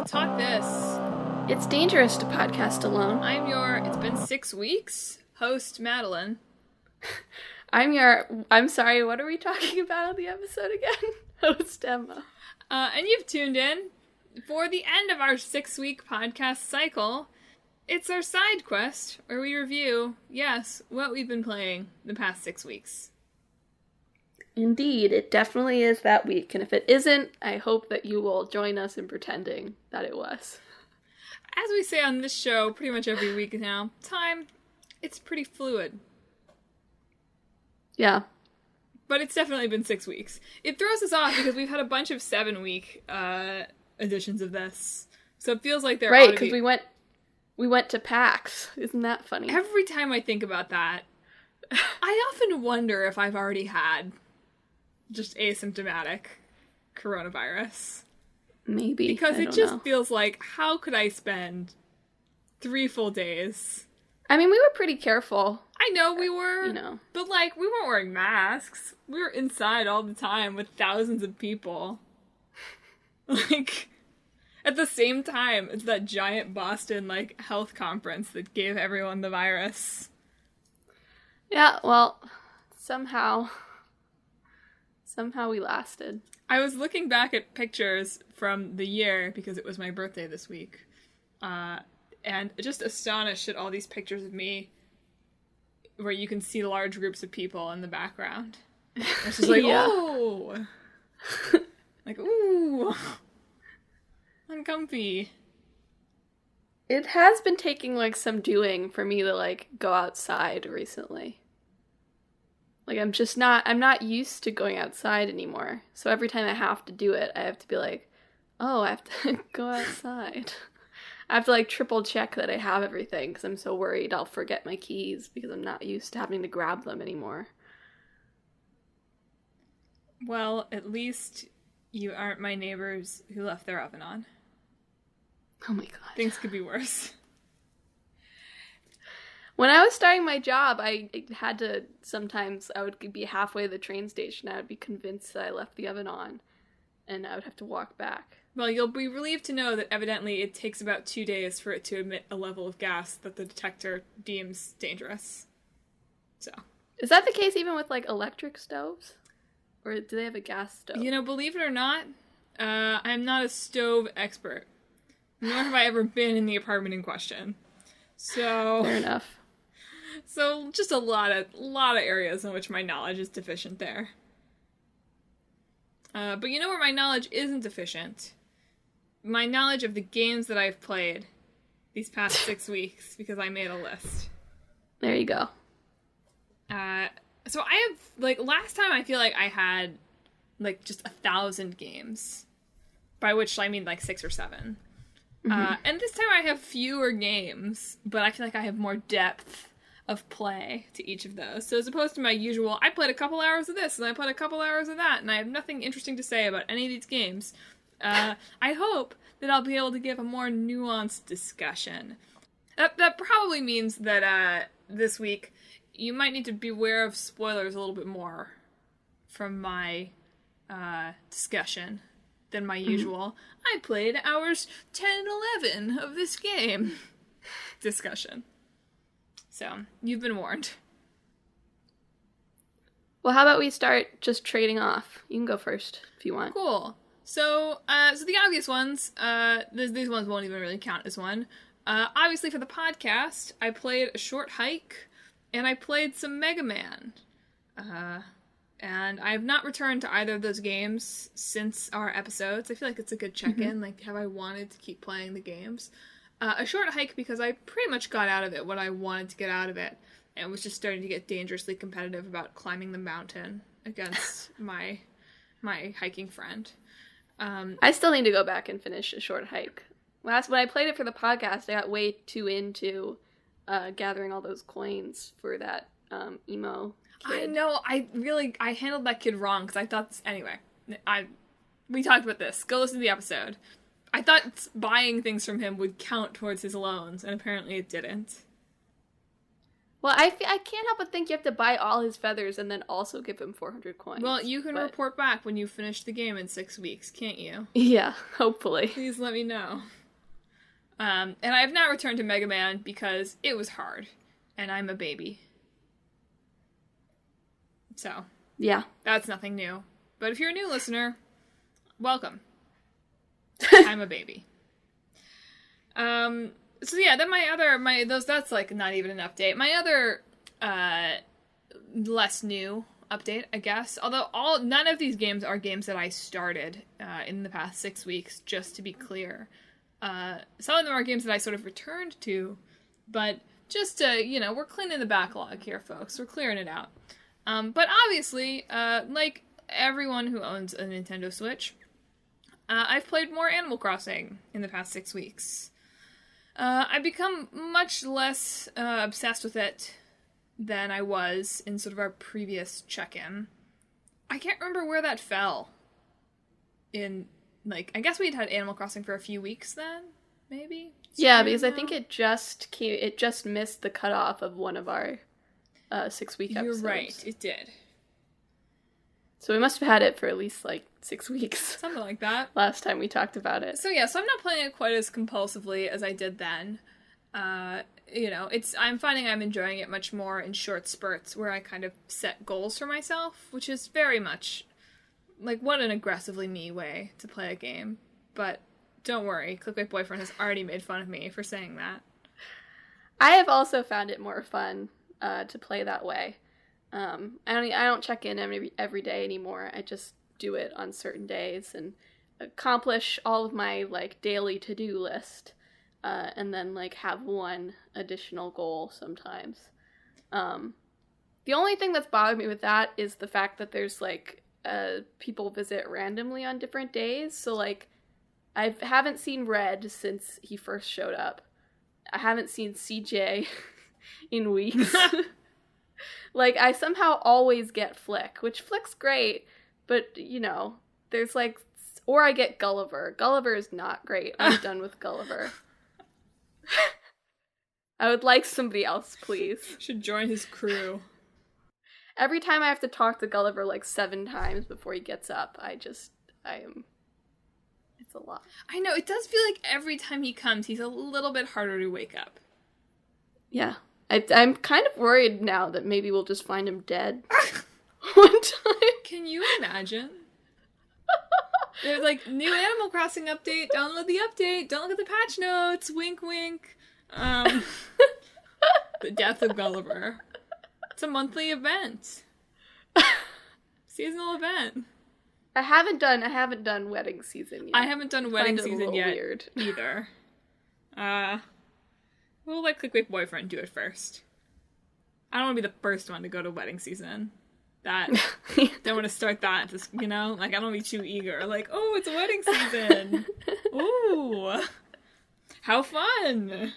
Let's talk this. It's dangerous to podcast alone. It's been 6 weeks, host Madelyn. I'm sorry, what are we talking about on the episode again? Host Emma. And you've tuned in for the end of our 6-week podcast cycle. It's our side quest where we review, what we've been playing the past 6 weeks. Indeed, it definitely is that week, and if it isn't, I hope that you will join us in pretending that it was. As we say on this show pretty much every week now, time, it's pretty fluid. Yeah. But it's definitely been 6 weeks. It throws us off because we've had a bunch of 7-week editions of this. So it feels like right, because we went to PAX. Isn't that funny? Every time I think about that, I often wonder if I've already had just asymptomatic coronavirus. Maybe. Because it just feels like, how could I spend 3 full days? I mean, we were pretty careful. I know we were. You know. But, we weren't wearing masks. We were inside all the time with thousands of people. At the same time, it's that giant Boston, health conference that gave everyone the virus. Yeah, well, somehow we lasted. I was looking back at pictures from the year, because it was my birthday this week, and just astonished at all these pictures of me where you can see large groups of people in the background. It's just yeah. Oh! Ooh! Uncomfy. It has been taking, some doing for me to, go outside recently. I'm not used to going outside anymore. So every time I have to do it, I have to be I have to go outside. I have to, triple check that I have everything because I'm so worried I'll forget my keys because I'm not used to having to grab them anymore. Well, at least you aren't my neighbors who left their oven on. Oh my god. Things could be worse. When I was starting my job, I would be halfway to the train station. I would be convinced that I left the oven on, and I would have to walk back. Well, you'll be relieved to know that evidently it takes about 2 days for it to emit a level of gas that the detector deems dangerous. So. Is that the case even with, electric stoves? Or do they have a gas stove? Believe it or not, I'm not a stove expert. Nor have I ever been in the apartment in question. So. Fair enough. So, just a lot of areas in which my knowledge is deficient there. But you know where my knowledge isn't deficient? My knowledge of the games that I've played these past 6 weeks, because I made a list. There you go. So I have, last time I feel like I had, just 1,000 games. By which I mean, 6 or 7. Mm-hmm. And this time I have fewer games, but I feel like I have more depth of play to each of those. So as opposed to my usual, I played a couple hours of this, and I played a couple hours of that, and I have nothing interesting to say about any of these games, I hope that I'll be able to give a more nuanced discussion. That probably means that this week you might need to beware of spoilers a little bit more from my discussion than my usual, I played hours 10 and 11 of this game discussion. So, you've been warned. Well, how about we start just trading off? You can go first if you want. Cool. So the obvious ones, these ones won't even really count as one. Obviously for the podcast, I played A Short Hike, and I played some Mega Man. And I have not returned to either of those games since our episodes. I feel like it's a good check-in, have I wanted to keep playing the games? A Short Hike because I pretty much got out of it what I wanted to get out of it, and was just starting to get dangerously competitive about climbing the mountain against my hiking friend. I still need to go back and finish A Short Hike. When I played it for the podcast, I got way too into gathering all those coins for that emo kid. I know, I handled that kid wrong, because I thought this, anyway, we talked about this, go listen to the episode. I thought buying things from him would count towards his loans, and apparently it didn't. Well, I can't help but think you have to buy all his feathers and then also give him 400 coins. Well, you can report back when you finish the game in 6 weeks, can't you? Yeah, hopefully. Please let me know. And I have not returned to Mega Man because it was hard, and I'm a baby. So, yeah, that's nothing new. But if you're a new listener, welcome. I'm a baby. So yeah, then that's like not even an update. My other, less new update, I guess. Although none of these games are games that I started, in the past 6 weeks, just to be clear. Some of them are games that I sort of returned to, but just to, we're cleaning the backlog here, folks. We're clearing it out. But obviously, like everyone who owns a Nintendo Switch, I've played more Animal Crossing in the past 6 weeks. I've become much less obsessed with it than I was in sort of our previous check-in. I can't remember where that fell. I guess we'd had Animal Crossing for a few weeks then, maybe? Yeah, because I think it just missed the cutoff of one of our 6-week episodes. You're right, it did. So we must have had it for at least, 6 weeks. Something like that. Last time we talked about it. So yeah, I'm not playing it quite as compulsively as I did then. I'm finding I'm enjoying it much more in short spurts where I kind of set goals for myself, which is very much, what an aggressively me way to play a game. But don't worry, Clickbait Boyfriend has already made fun of me for saying that. I have also found it more fun to play that way. I don't check in every day anymore. I just do it on certain days and accomplish all of my daily to-do list, and then have one additional goal sometimes. The only thing that's bothered me with that is the fact that there's people visit randomly on different days. So I haven't seen Red since he first showed up. I haven't seen CJ in weeks. I somehow always get Flick, which Flick's great, but, there's or I get Gulliver. Gulliver is not great. I'm done with Gulliver. I would like somebody else, please. Should join his crew. Every time I have to talk to Gulliver 7 times before he gets up, it's a lot. I know, it does feel like every time he comes, he's a little bit harder to wake up. Yeah. I'm kind of worried now that maybe we'll just find him dead one time. Can you imagine? There's new Animal Crossing update, download the update, don't look at the patch notes, wink wink. The death of Gulliver. It's a monthly event. Seasonal event. I haven't done wedding season yet. I haven't done wedding season yet weird. Either. We'll let Clickbait Boyfriend do it first. I don't want to be the first one to go to wedding season. Don't want to start that. Just, I don't want to be too eager. Oh, it's wedding season. Ooh. How fun.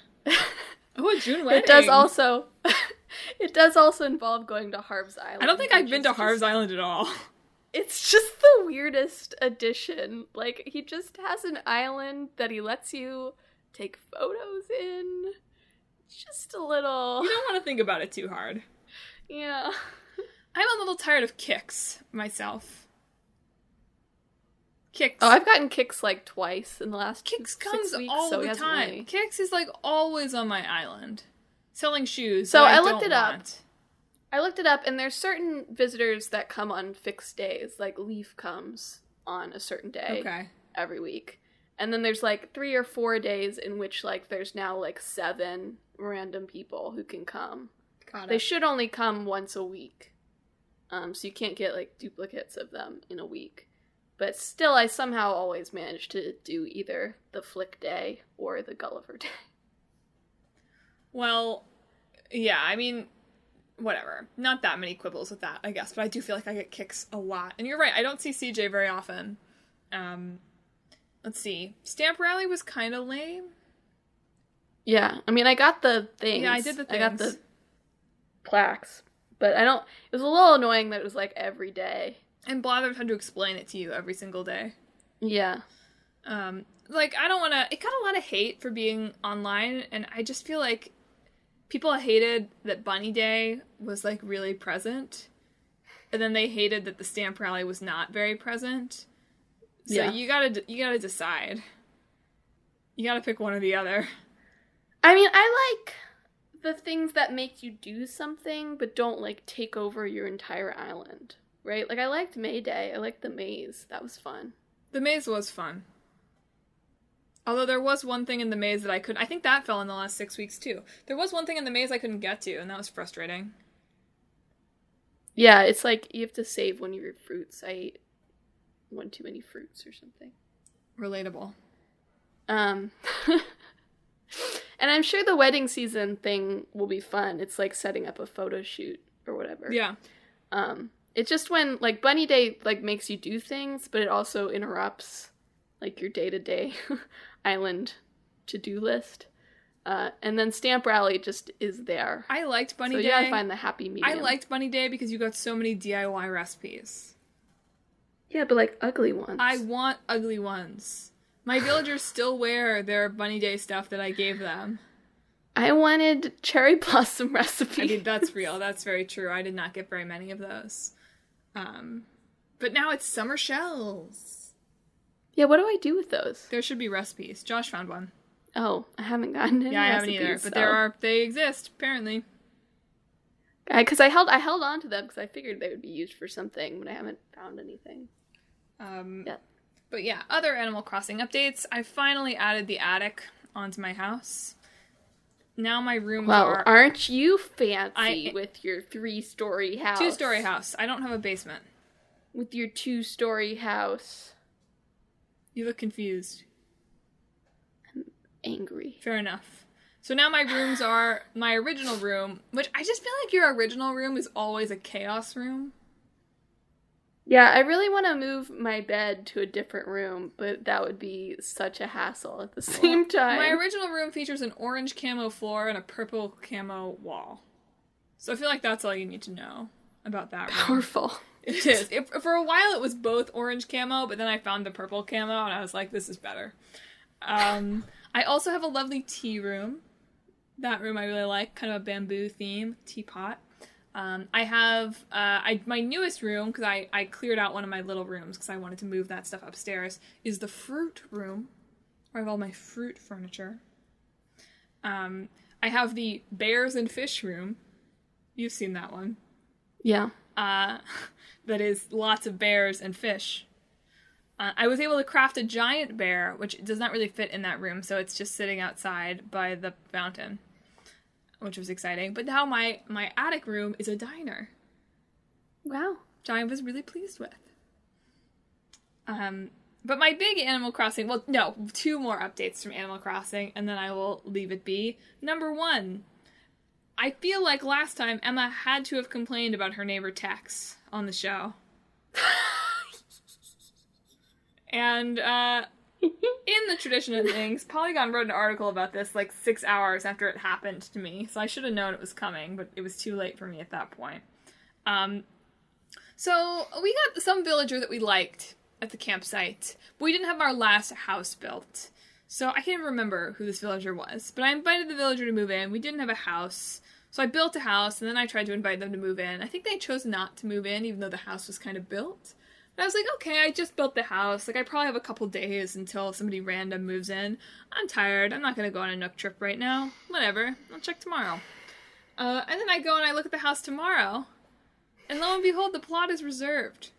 Oh, a June wedding. It does also involve going to Harv's Island. I don't think I've been to Harv's Island at all. It's just the weirdest addition. He just has an island that he lets you take photos in. Just a little... You don't want to think about it too hard. Yeah. I'm a little tired of Kicks, myself. Kicks. Oh, I've gotten Kicks twice in the last Kicks 6 comes weeks, all so the time. Really... Kicks is always on my island. Selling shoes. So I looked it up. I looked it up, and there's certain visitors that come on fixed days. Leaf comes on a certain day every week. And then there's 3 or 4 days in which there's now 7 random people who can come. Got it. They should only come once a week. So you can't get duplicates of them in a week. But still, I somehow always manage to do either the Flick Day or the Gulliver Day. Well, yeah, I mean, whatever. Not that many quibbles with that, I guess. But I do feel like I get Kicks a lot. And you're right, I don't see CJ very often. Let's see. Stamp Rally was kind of lame. Yeah, I mean, I got the things. Yeah, I did the things. I got the plaques. But it was a little annoying that it was every day. And Blather had to explain it to you every single day. Yeah. I don't want to... It got a lot of hate for being online, and I just feel like people hated that Bunny Day was, like, really present. And then they hated that the stamp rally was not very present. So Yeah. you gotta decide. You gotta pick one or the other. I mean, I like the things that make you do something, but don't, like, take over your entire island, right? Like, I liked May Day. I liked the maze. That was fun. The maze was fun. Although there was one thing in the maze that I think that fell in the last 6 weeks, too. There was one thing in the maze I couldn't get to, and that was frustrating. Yeah, it's like you have to save one of your fruits. I ate one too many fruits or something. Relatable. And I'm sure the wedding season thing will be fun. It's like setting up a photo shoot or whatever. Yeah. It's just when, like, Bunny Day, like, makes you do things, but it also interrupts, like, your day-to-day island to-do list. And then Stamp Rally just is there. I liked Bunny Day. So you gotta find the happy medium. I liked Bunny Day because you got so many DIY recipes. Yeah, but, like, ugly ones. I want ugly ones. My villagers still wear their Bunny Day stuff that I gave them. I wanted cherry blossom recipe. I mean, that's real. That's very true. I did not get very many of those. But now it's summer shells. Yeah, what do I do with those? There should be recipes. Josh found one. Oh, I haven't gotten any. Yeah, I haven't either. recipes, But they exist, apparently. Because I held on to them because I figured they would be used for something, but I haven't found anything. Yeah. But yeah, other Animal Crossing updates. I finally added the attic onto my house. Now my rooms are... aren't you fancy with your 3-story house? 2-story house. I don't have a basement. With your 2-story house. You look confused. I'm angry. Fair enough. So now my rooms are my original room, which I just feel like your original room is always a chaos room. Yeah, I really want to move my bed to a different room, but that would be such a hassle at the same time. My original room features an orange camo floor and a purple camo wall. So I feel like that's all you need to know about that room. Powerful. It is. For a while it was both orange camo, but then I found the purple camo and I was like, this is better. I also have a lovely tea room. That room I really like, kind of a bamboo theme, teapot. I have my newest room, because I cleared out one of my little rooms because I wanted to move that stuff upstairs, is the fruit room, where I have all my fruit furniture. I have the bears and fish room. You've seen that one. Yeah. That is lots of bears and fish. I was able to craft a giant bear, which does not really fit in that room, so it's just sitting outside by the fountain, which was exciting. But now my attic room is a diner. Wow. Which I was really pleased with. But my big Animal Crossing... Well, no, 2 more updates from Animal Crossing, and then I will leave it be. Number 1. I feel like last time Emma had to have complained about her neighbor Tex on the show. And, in the tradition of things, Polygon wrote an article about this like 6 hours after it happened to me, so I should have known it was coming, but it was too late for me at that point. So we got some villager that we liked at the campsite, but we didn't have our last house built. So I can't remember who this villager was, but I invited the villager to move in. We didn't have a house, so I built a house, and then I tried to invite them to move in. I think they chose not to move in, even though the house was kind of built. But I was like, okay, I just built the house. Like, I probably have a couple days until somebody random moves in. I'm tired. I'm not going to go on a Nook trip right now. Whatever. I'll check tomorrow. And then I go and I look at the house tomorrow. And lo and behold, the plot is reserved.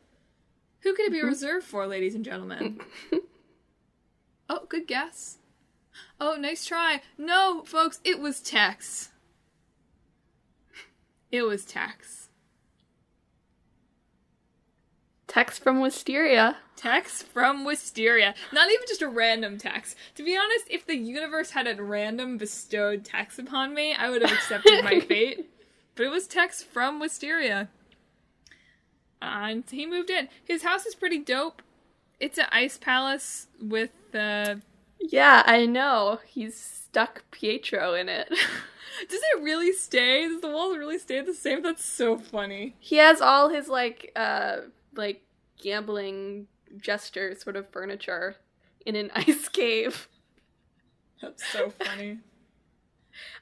Who could it be reserved for, ladies and gentlemen? Oh, good guess. Oh, nice try. No, folks, it was Tex. It was Tex. Text from Wisteria. Text from Wisteria. Not even just a random text. To be honest, if the universe had a random bestowed text upon me, I would have accepted my fate. But it was text from Wisteria. And he moved in. His house is pretty dope. It's an ice palace with Yeah, I know. He's stuck Pietro in it. Does it really stay? Does the walls really stay the same? That's so funny. He has all his, like gambling jester sort of furniture in an ice cave. That's so funny.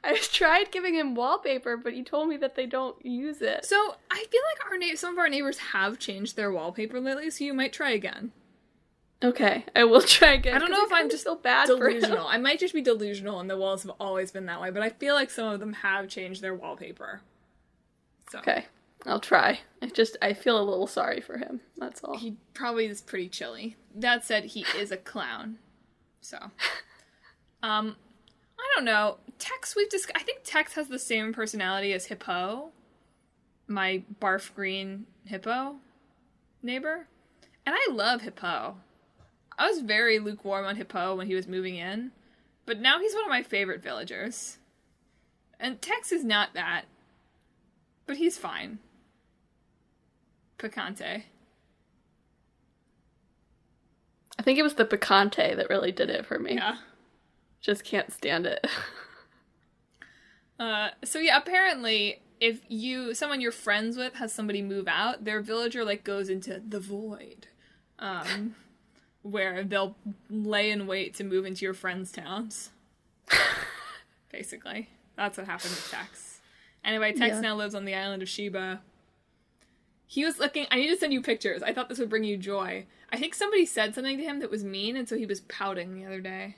I tried giving him wallpaper, but he told me that they don't use it. So I feel like some of our neighbors have changed their wallpaper lately, so you might try again. Okay, I will try again. I don't know if I'm just so bad delusional. I might just be delusional and the walls have always been that way, but I feel like some of them have changed their wallpaper. So. Okay, I'll try. I feel a little sorry for him, that's all. He probably is pretty chilly. That said, he is a clown. So. I don't know. Tex, I think Tex has the same personality as Hippo. My barf green hippo neighbor. And I love Hippo. I was very lukewarm on Hippo when he was moving in, but now he's one of my favorite villagers. And Tex is not that, but he's fine. Picante. I think it was the picante that really did it for me. Yeah. Just can't stand it. So yeah, apparently, if someone you're friends with has somebody move out, their villager, like, goes into the void. Where they'll lay in wait to move into your friends' towns. Basically. That's what happened with Tex. Anyway, Tex now lives on the island of Sheba. He was looking... I need to send you pictures. I thought this would bring you joy. I think somebody said something to him that was mean, and so he was pouting the other day.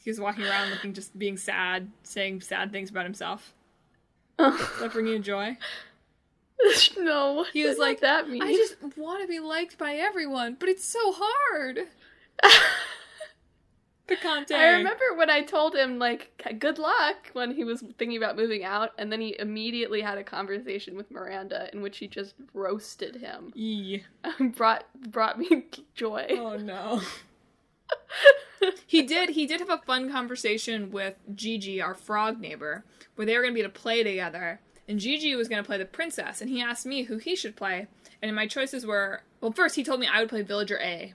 He was walking around being sad, saying sad things about himself. Does that bring you joy? No. He was like, that mean? I just want to be liked by everyone, but it's so hard. Picante. I remember when I told him, like, good luck when he was thinking about moving out, and then he immediately had a conversation with Miranda in which he just roasted him. Yee. Brought me joy. Oh no. He did have a fun conversation with Gigi, our frog neighbor, where they were going to be able to play together. And Gigi was going to play the princess, and he asked me who he should play. And my choices were... Well, first he told me I would play Villager A.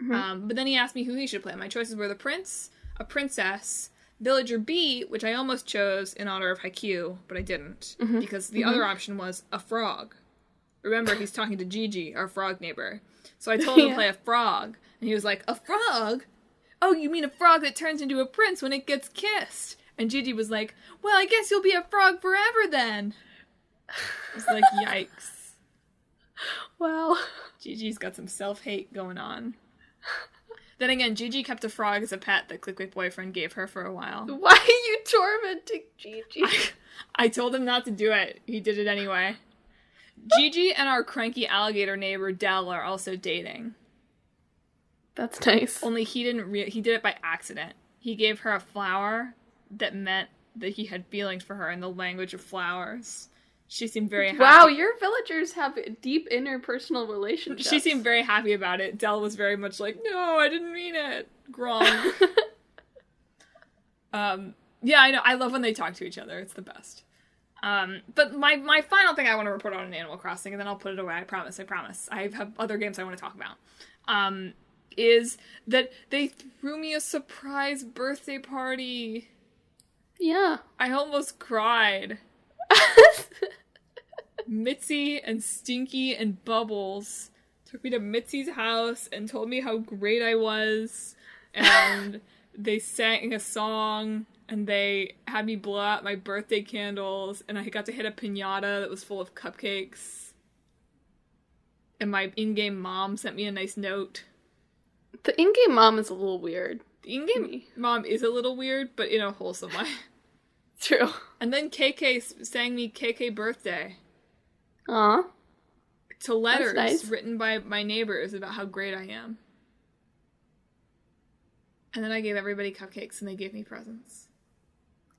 Mm-hmm. But then he asked me who he should play. My choices were the prince, a princess, Villager B, which I almost chose in honor of Haikyuu, but I didn't. Mm-hmm. Because the other option was a frog. Remember, he's talking to Gigi, our frog neighbor. So I told him to play a frog. And he was like, a frog? Oh, you mean a frog that turns into a prince when it gets kissed? And Gigi was like, well, I guess you'll be a frog forever then. I was like, yikes. Wow. Gigi's got some self-hate going on. Then again, Gigi kept a frog as a pet that Clickwick Boyfriend gave her for a while. Why are you tormenting Gigi? I told him not to do it. He did it anyway. Gigi and our cranky alligator neighbor, Del, are also dating. That's nice. Only he did it by accident. He gave her a flower that meant that he had feelings for her in the language of flowers. She seemed very happy. Wow, your villagers have deep interpersal relationships. She seemed very happy about it. Del was very much like, no, I didn't mean it. Grom. Yeah, I know. I love when they talk to each other. It's the best. But my final thing I want to report on in Animal Crossing, and then I'll put it away. I promise. I have other games I want to talk about. Is that they threw me a surprise birthday party. Yeah. I almost cried. Mitzi and Stinky and Bubbles took me to Mitzi's house and told me how great I was. And they sang a song and they had me blow out my birthday candles and I got to hit a piñata that was full of cupcakes. And my in-game mom sent me a nice note. The in-game mom is a little weird. The in-game mom is a little weird, but in a wholesome way. True. And then KK sang me KK birthday. Aw. To letters nice. written by my neighbors about how great I am. And then I gave everybody cupcakes and they gave me presents.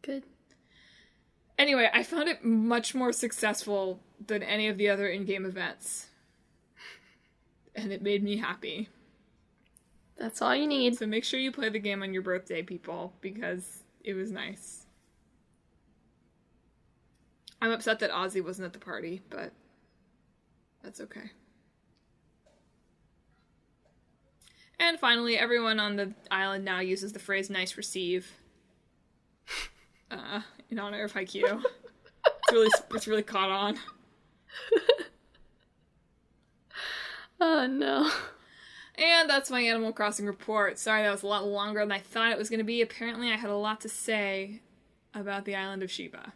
Good. Anyway, I found it much more successful than any of the other in-game events. And it made me happy. That's all you need. So make sure you play the game on your birthday, people, because it was nice. I'm upset that Ozzy wasn't at the party, but that's okay. And finally, everyone on the island now uses the phrase nice receive. In honor of Haikyuu. It's really caught on. Oh, no. And that's my Animal Crossing report. Sorry, that was a lot longer than I thought it was going to be. Apparently, I had a lot to say about the island of Sheba.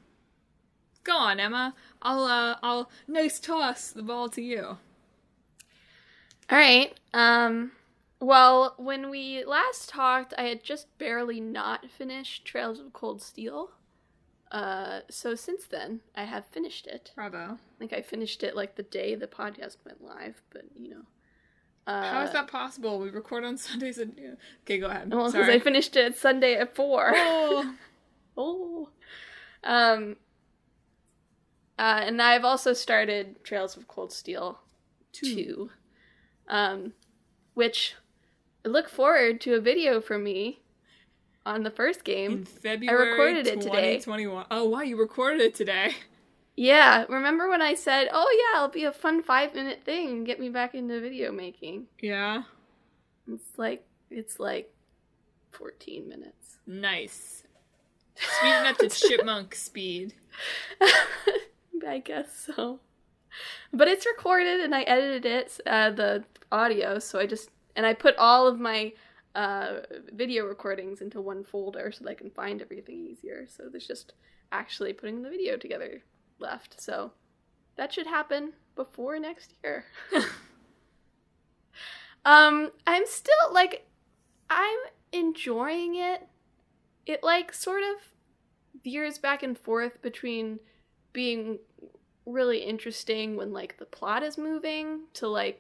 Go on, Emma. I'll nice toss the ball to you. All right. Well, when we last talked, I had just barely not finished Trails of Cold Steel. So since then, I have finished it. Bravo. I think I finished it like the day the podcast went live, but you know. How is that possible? We record on Sundays at noon. Okay, go ahead. Well, because I finished it Sunday at 4. Oh. Oh. And I've also started Trails of Cold Steel 2. Which I look forward to a video from me on the first game. In February I recorded it today. 2021. Oh, wow, you recorded it today. Yeah, remember when I said, oh yeah, it'll be a fun 5-minute thing and get me back into video making? Yeah. It's like 14 minutes. Nice. Speeding up to chipmunk speed. I guess so. But it's recorded and I edited it, the audio, so I put all of my video recordings into one folder so that I can find everything easier. So there's just actually putting the video together left. So that should happen before next year. I'm still, I'm enjoying it. It, sort of veers back and forth between being really interesting when, the plot is moving to,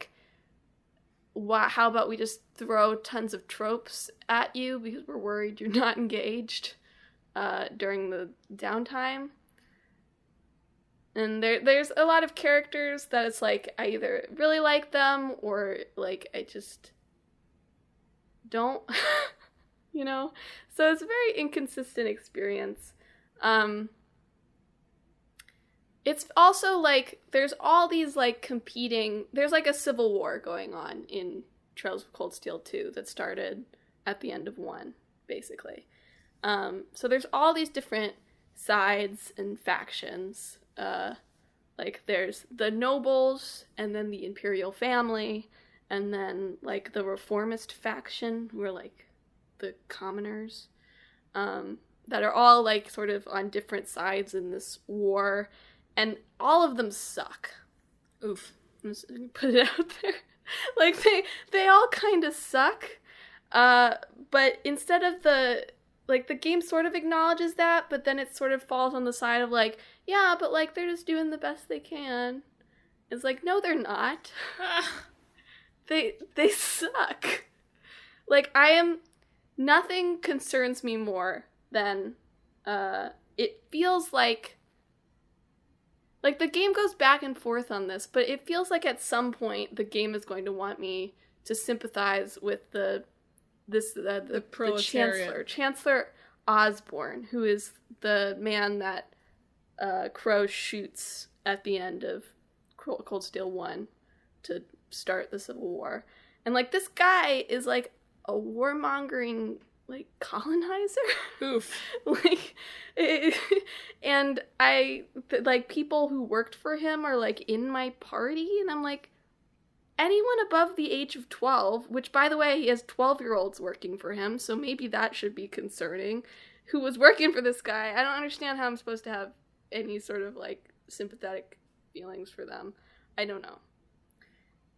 how about we just throw tons of tropes at you because we're worried you're not engaged during the downtime. And there's a lot of characters that it's I either really like them or I just don't, you know? So it's a very inconsistent experience. It's also there's all these competing, there's a civil war going on in Trails of Cold Steel 2 that started at the end of 1, basically. So there's all these different sides and factions. There's the nobles, and then the imperial family, and then the reformist faction, who are the commoners, that are all sort of on different sides in this war, and all of them suck. Oof. I'm just gonna put it out there. They all kind of suck, but instead of the game sort of acknowledges that, but then it sort of falls on the side of yeah, but they're just doing the best they can. It's no, they're not. They suck. Nothing concerns me more than, it feels the game goes back and forth on this, but it feels at some point the game is going to want me to sympathize with the Chancellor Osborne, who is the man that Crow shoots at the end of Cold Steel 1 to start the Civil War. And this guy is a warmongering colonizer. Oof. And I people who worked for him are in my party, and I'm anyone above the age of 12, which by the way, he has 12-year-olds working for him, so maybe that should be concerning, who was working for this guy. I don't understand how I'm supposed to have any sort of sympathetic feelings for them. I don't know.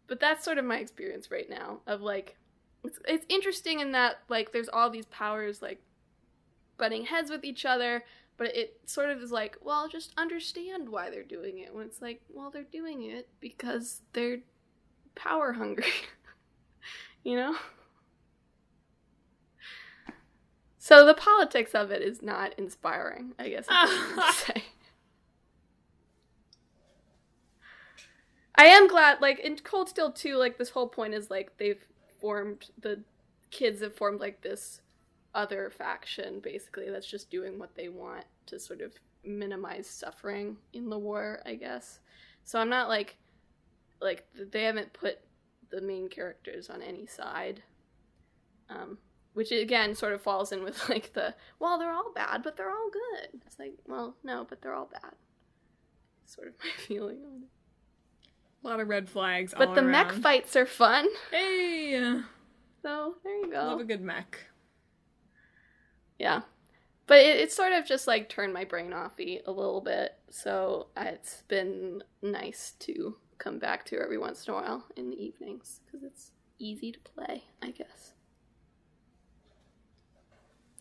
But that's sort of my experience right now of it's interesting in that there's all these powers butting heads with each other, but it sort of is well, just understand why they're doing it, when it's well, they're doing it because they're power hungry. You know? So the politics of it is not inspiring, I guess is what I'm going to say. I am glad, in Cold Steel 2, this whole point is, the kids have formed, this other faction, basically, that's just doing what they want to sort of minimize suffering in the war, I guess. So I'm not, they haven't put the main characters on any side. Which, again, sort of falls in with, well, they're all bad, but they're all good. It's well, no, but they're all bad. Sort of my feeling on it. A lot of red flags all But the around. mech fights are fun. Hey! So, there you go. Love a good mech. Yeah. But it sort of just, like, turned my brain offy a little bit. So, it's been nice to come back to every once in a while in the evenings. Because it's easy to play, I guess.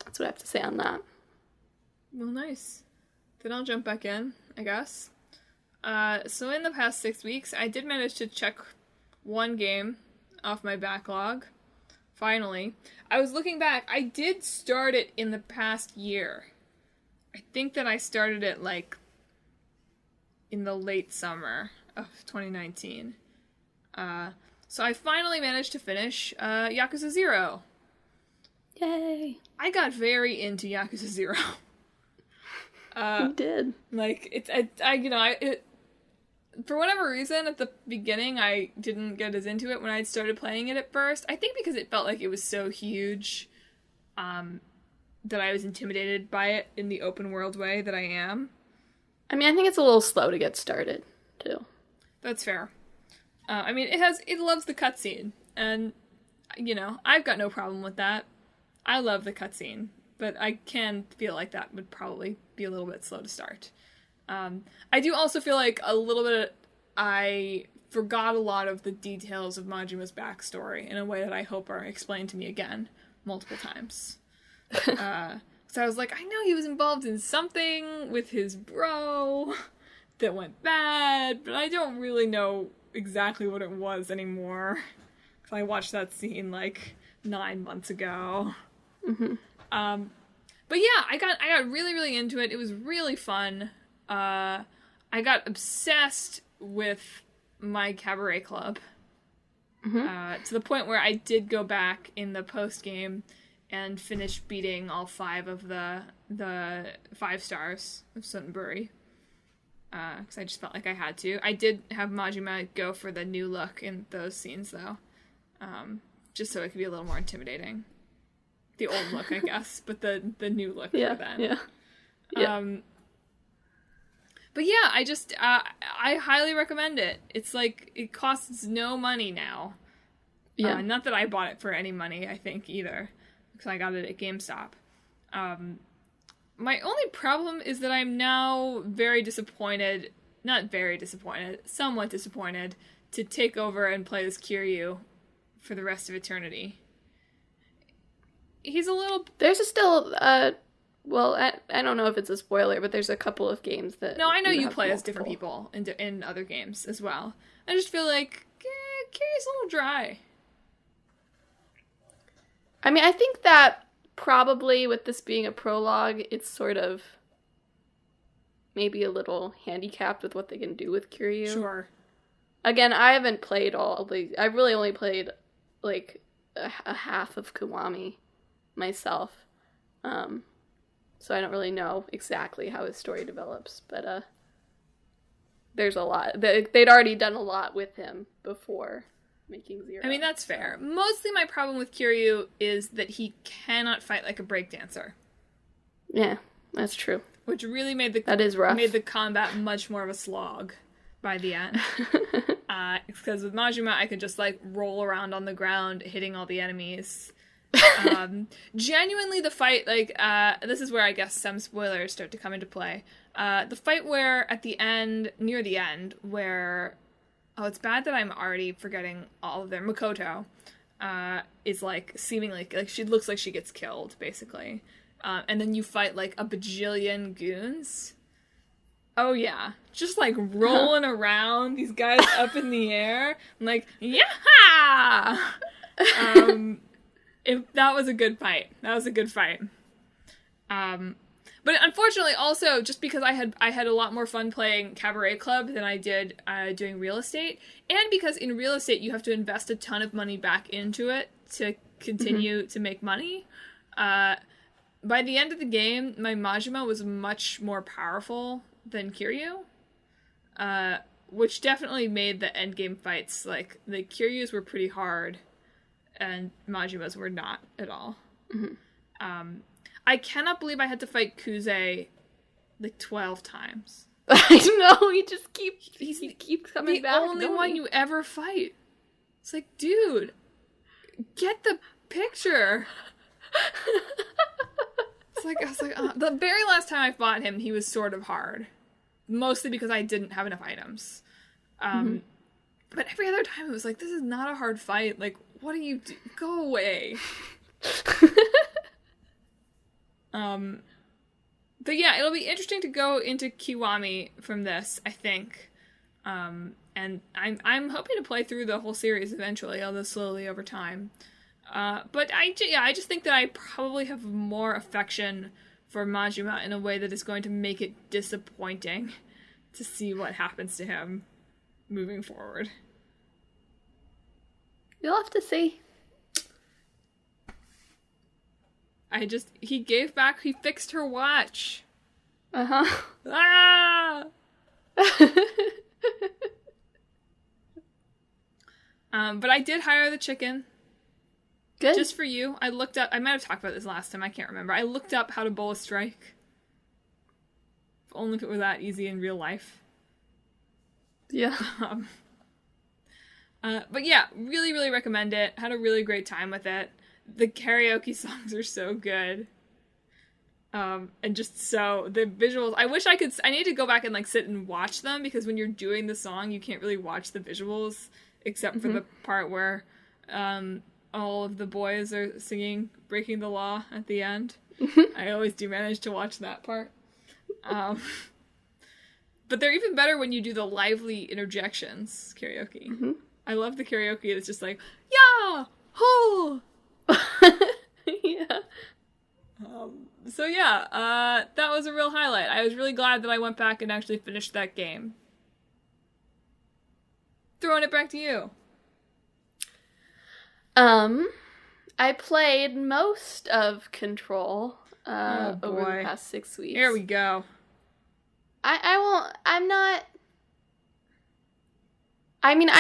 That's what I have to say on that. Well, nice. Then I'll jump back in, I guess. So in the past 6 weeks, I did manage to check one game off my backlog. Finally. I was looking back. I did start it in the past year. I think that I started it, like, in the late summer of 2019. So I finally managed to finish Yakuza 0. Yay! I got very into Yakuza 0. You did. Like, it for whatever reason, at the beginning, I didn't get as into it when I started playing it at first. I think because it felt like it was so huge, that I was intimidated by it in the open world way that I am. I mean, I think it's a little slow to get started, too. That's fair. I mean, it loves the cutscene, and, I've got no problem with that. I love the cutscene, but I can feel like that would probably be a little bit slow to start. I do also feel like I forgot a lot of the details of Majima's backstory in a way that I hope are explained to me again multiple times. So I was like, I know he was involved in something with his bro that went bad, but I don't really know exactly what it was anymore. Because I watched that scene like 9 months ago. Mm-hmm. But yeah, I got really, really into it. It was really fun. I got obsessed with my cabaret club. Mm-hmm. To the point where I did go back in the post game and finish beating all 5 of the 5 stars of Sunbury. Because I just felt like I had to. I did have Majima go for the new look in those scenes, though. Just so it could be a little more intimidating. The old look, I guess, but the new look for then. Yeah. But yeah, I highly recommend it. It's like, it costs no money now. Yeah. Not that I bought it for any money, I think, either. Because I got it at GameStop. My only problem is that I'm now very disappointed, not very disappointed, somewhat disappointed, to take over and play as Kiryu for the rest of eternity. He's a little... There's still, well, I don't know if it's a spoiler, but there's a couple of games that... No, I know you play as different people in other games as well. I just feel like Kiryu's a little dry. I mean, I think that probably with this being a prologue, it's sort of maybe a little handicapped with what they can do with Kiryu. Sure. Again, I haven't played all the... I really only played, like, a half of Kiwami myself. So I don't really know exactly how his story develops, but there's a lot. They'd already done a lot with him before making Zero. I mean, that's fair. Mostly my problem with Kiryu is that he cannot fight like a breakdancer. Yeah, that's true. Which really made that is rough. Made the combat much more of a slog by the end. Because with Majima, I could just, like, roll around on the ground, hitting all the enemies. Genuinely, the fight, like, this is where I guess some spoilers start to come into play. The fight where, at the end, near the end, where, oh, it's bad that I'm already forgetting all of them. Makoto, is, like, seemingly, like, she looks like she gets killed, basically. And then you fight, like, a bajillion goons. Oh, yeah. Just, like, rolling around, these guys up in the air. I'm like, yeah! That was a good fight. That was a good fight. But unfortunately, also, just because I had a lot more fun playing Cabaret Club than I did doing real estate, and because in real estate you have to invest a ton of money back into it to continue to make money, by the end of the game, my Majima was much more powerful than Kiryu, which definitely made the endgame fights, like, the Kiryus were pretty hard, and Majimas were not at all. I cannot believe I had to fight Kuze, like, 12 times. I know, he keeps coming back. The only one you ever fight. It's like, dude, get the picture. I was like, the very last time I fought him, he was sort of hard. Mostly because I didn't have enough items. But every other time it was like, this is not a hard fight. Like, what do you do? Go away. But yeah, it'll be interesting to go into Kiwami from this, I think. And I'm hoping to play through the whole series eventually, although slowly over time. But I just think that I probably have more affection for Majima in a way that is going to make it disappointing to see what happens to him moving forward. You'll have to see. He fixed her watch. Uh-huh. Ah! But I did hire the chicken. Good. Just for you. I looked up, I might have talked about this last time, I can't remember. I looked up how to bowl a strike. If only if it were that easy in real life. Yeah. But yeah, really, really recommend it. Had a really great time with it. The karaoke songs are so good. And just so, the visuals, I need to go back and like sit and watch them, because when you're doing the song, you can't really watch the visuals, except for the part where, all of the boys are singing Breaking the Law at the end. I always do manage to watch that part. But they're even better when you do the lively interjections karaoke. I love the karaoke that's just like, yeah, ho! Yeah. So yeah, that was a real highlight. I was really glad that I went back and actually finished that game. Throwing it back to you. I played most of Control over the past 6 weeks. Here we go. I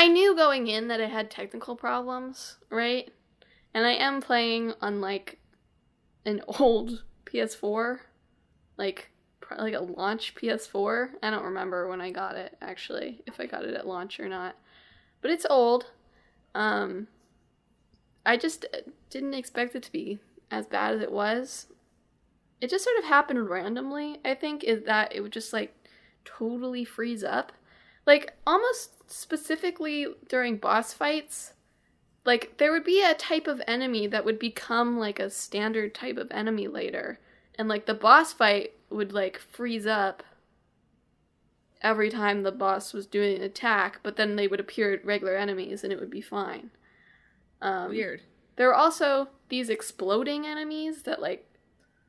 knew going in that it had technical problems, right? And I am playing on, like, an old PS4, like a launch PS4. I don't remember when I got it, actually, if I got it at launch or not. But it's old. I just didn't expect it to be as bad as it was. It just sort of happened randomly, I think, is that it would just, like, totally freeze up. Like, almost specifically during boss fights, like, there would be a type of enemy that would become, like, a standard type of enemy later. And, like, the boss fight would, like, freeze up every time the boss was doing an attack, but then they would appear at regular enemies and it would be fine. Weird. There are also these exploding enemies that, like,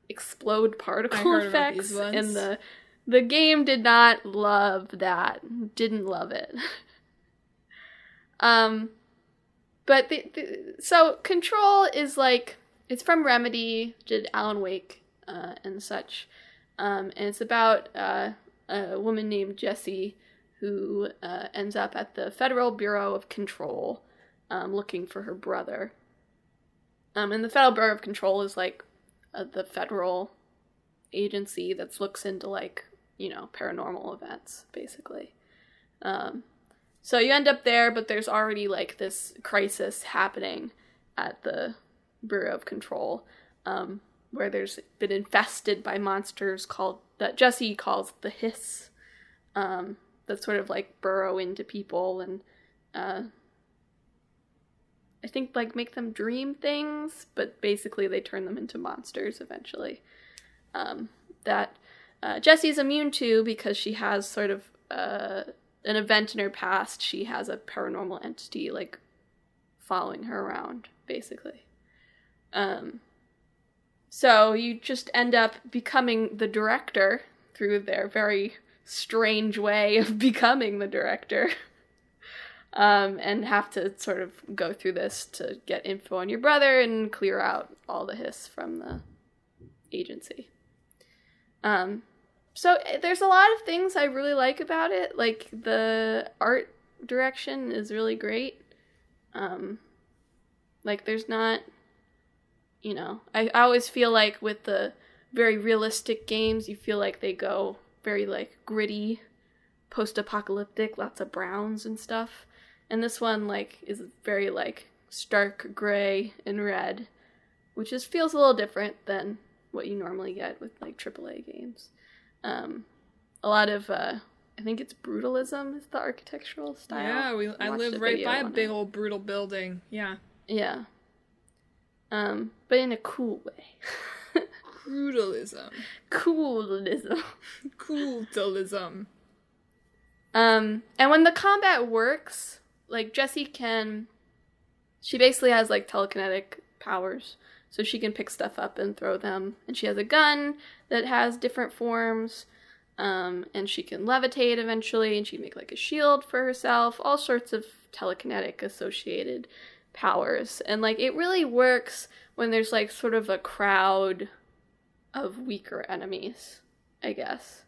explode particle effects, and the game did not love that. Didn't love it. But so Control is like, it's from Remedy, did Alan Wake and such, and it's about a woman named Jessie who ends up at the Federal Bureau of Control looking for her brother. And the Federal Bureau of Control is like the federal agency that looks into, like, you know, paranormal events, basically. So you end up there, but there's already, like, this crisis happening at the Bureau of Control, where there's been infested by monsters that Jessie calls the Hiss, that sort of, like, burrow into people and, I think, like, make them dream things, but basically they turn them into monsters eventually. That Jessie's immune to, because she has sort of an event in her past. She has a paranormal entity, like, following her around, basically. So you just end up becoming the director through their very strange way of becoming the director. And have to sort of go through this to get info on your brother and clear out all the hiss from the agency. So there's a lot of things I really like about it. Like, the art direction is really great. Like, there's not, you know, I always feel like with the very realistic games, you feel like they go very, like, gritty post-apocalyptic, lots of browns and stuff. And this one, like, is very, like, stark gray and red, which just feels a little different than what you normally get with, like, AAA games. A lot of, I think it's brutalism is the architectural style. Yeah, I live right by a big old brutal building. Yeah. Yeah. But in a cool way. Brutalism. Coolism. Coolism. And when the combat works, like, Jessie she basically has, like, telekinetic powers. So she can pick stuff up and throw them. And she has a gun that has different forms. And she can levitate eventually, and she can make, like, a shield for herself. All sorts of telekinetic associated powers. And, like, it really works when there's, like, sort of a crowd of weaker enemies, I guess.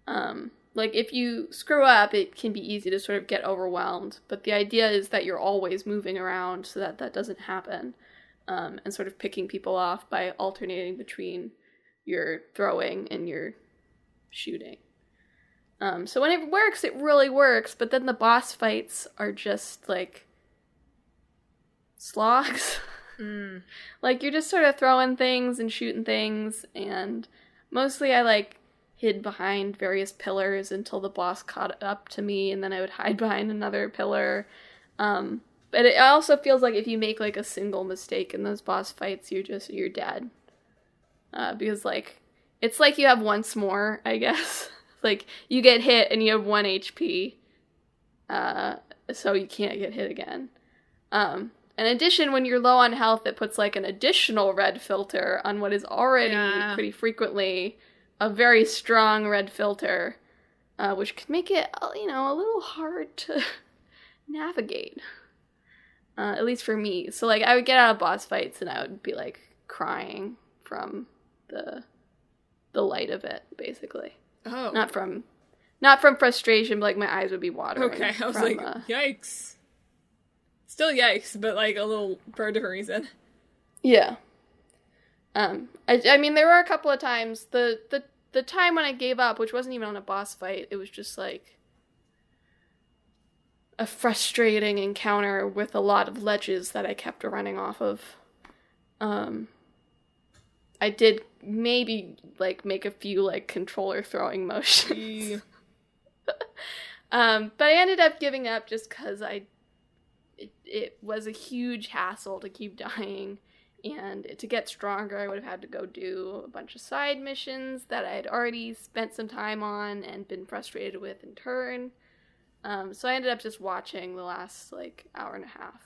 Like, if you screw up, it can be easy to sort of get overwhelmed. But the idea is that you're always moving around so that that doesn't happen. And sort of picking people off by alternating between your throwing and your shooting. So when it works, it really works. But then the boss fights are just, like, slogs. Like, you're just sort of throwing things and shooting things. And mostly I, like, hid behind various pillars until the boss caught up to me, and then I would hide behind another pillar. But it also feels like if you make, like, a single mistake in those boss fights, you're dead. Because, like, it's like you have once more, I guess. Like, you get hit and you have 1 HP, so you can't get hit again. In addition, when you're low on health, it puts, like, an additional red filter on what is already pretty frequently a very strong red filter, which could make it, you know, a little hard to navigate. At least for me. So, like, I would get out of boss fights and I would be, like, crying from the light of it, basically. Oh. Not from frustration, but, like, my eyes would be watering. Okay, I was like, yikes. Still yikes, but, like, a little for a different reason. Yeah. I mean, there were a couple of times. The time when I gave up, which wasn't even on a boss fight, it was just, like, a frustrating encounter with a lot of ledges that I kept running off of. I did maybe, like, make a few, like, controller throwing motions. But I ended up giving up just because it was a huge hassle to keep dying, and to get stronger I would have had to go do a bunch of side missions that I had already spent some time on and been frustrated with in turn. So I ended up just watching the last, like, hour and a half,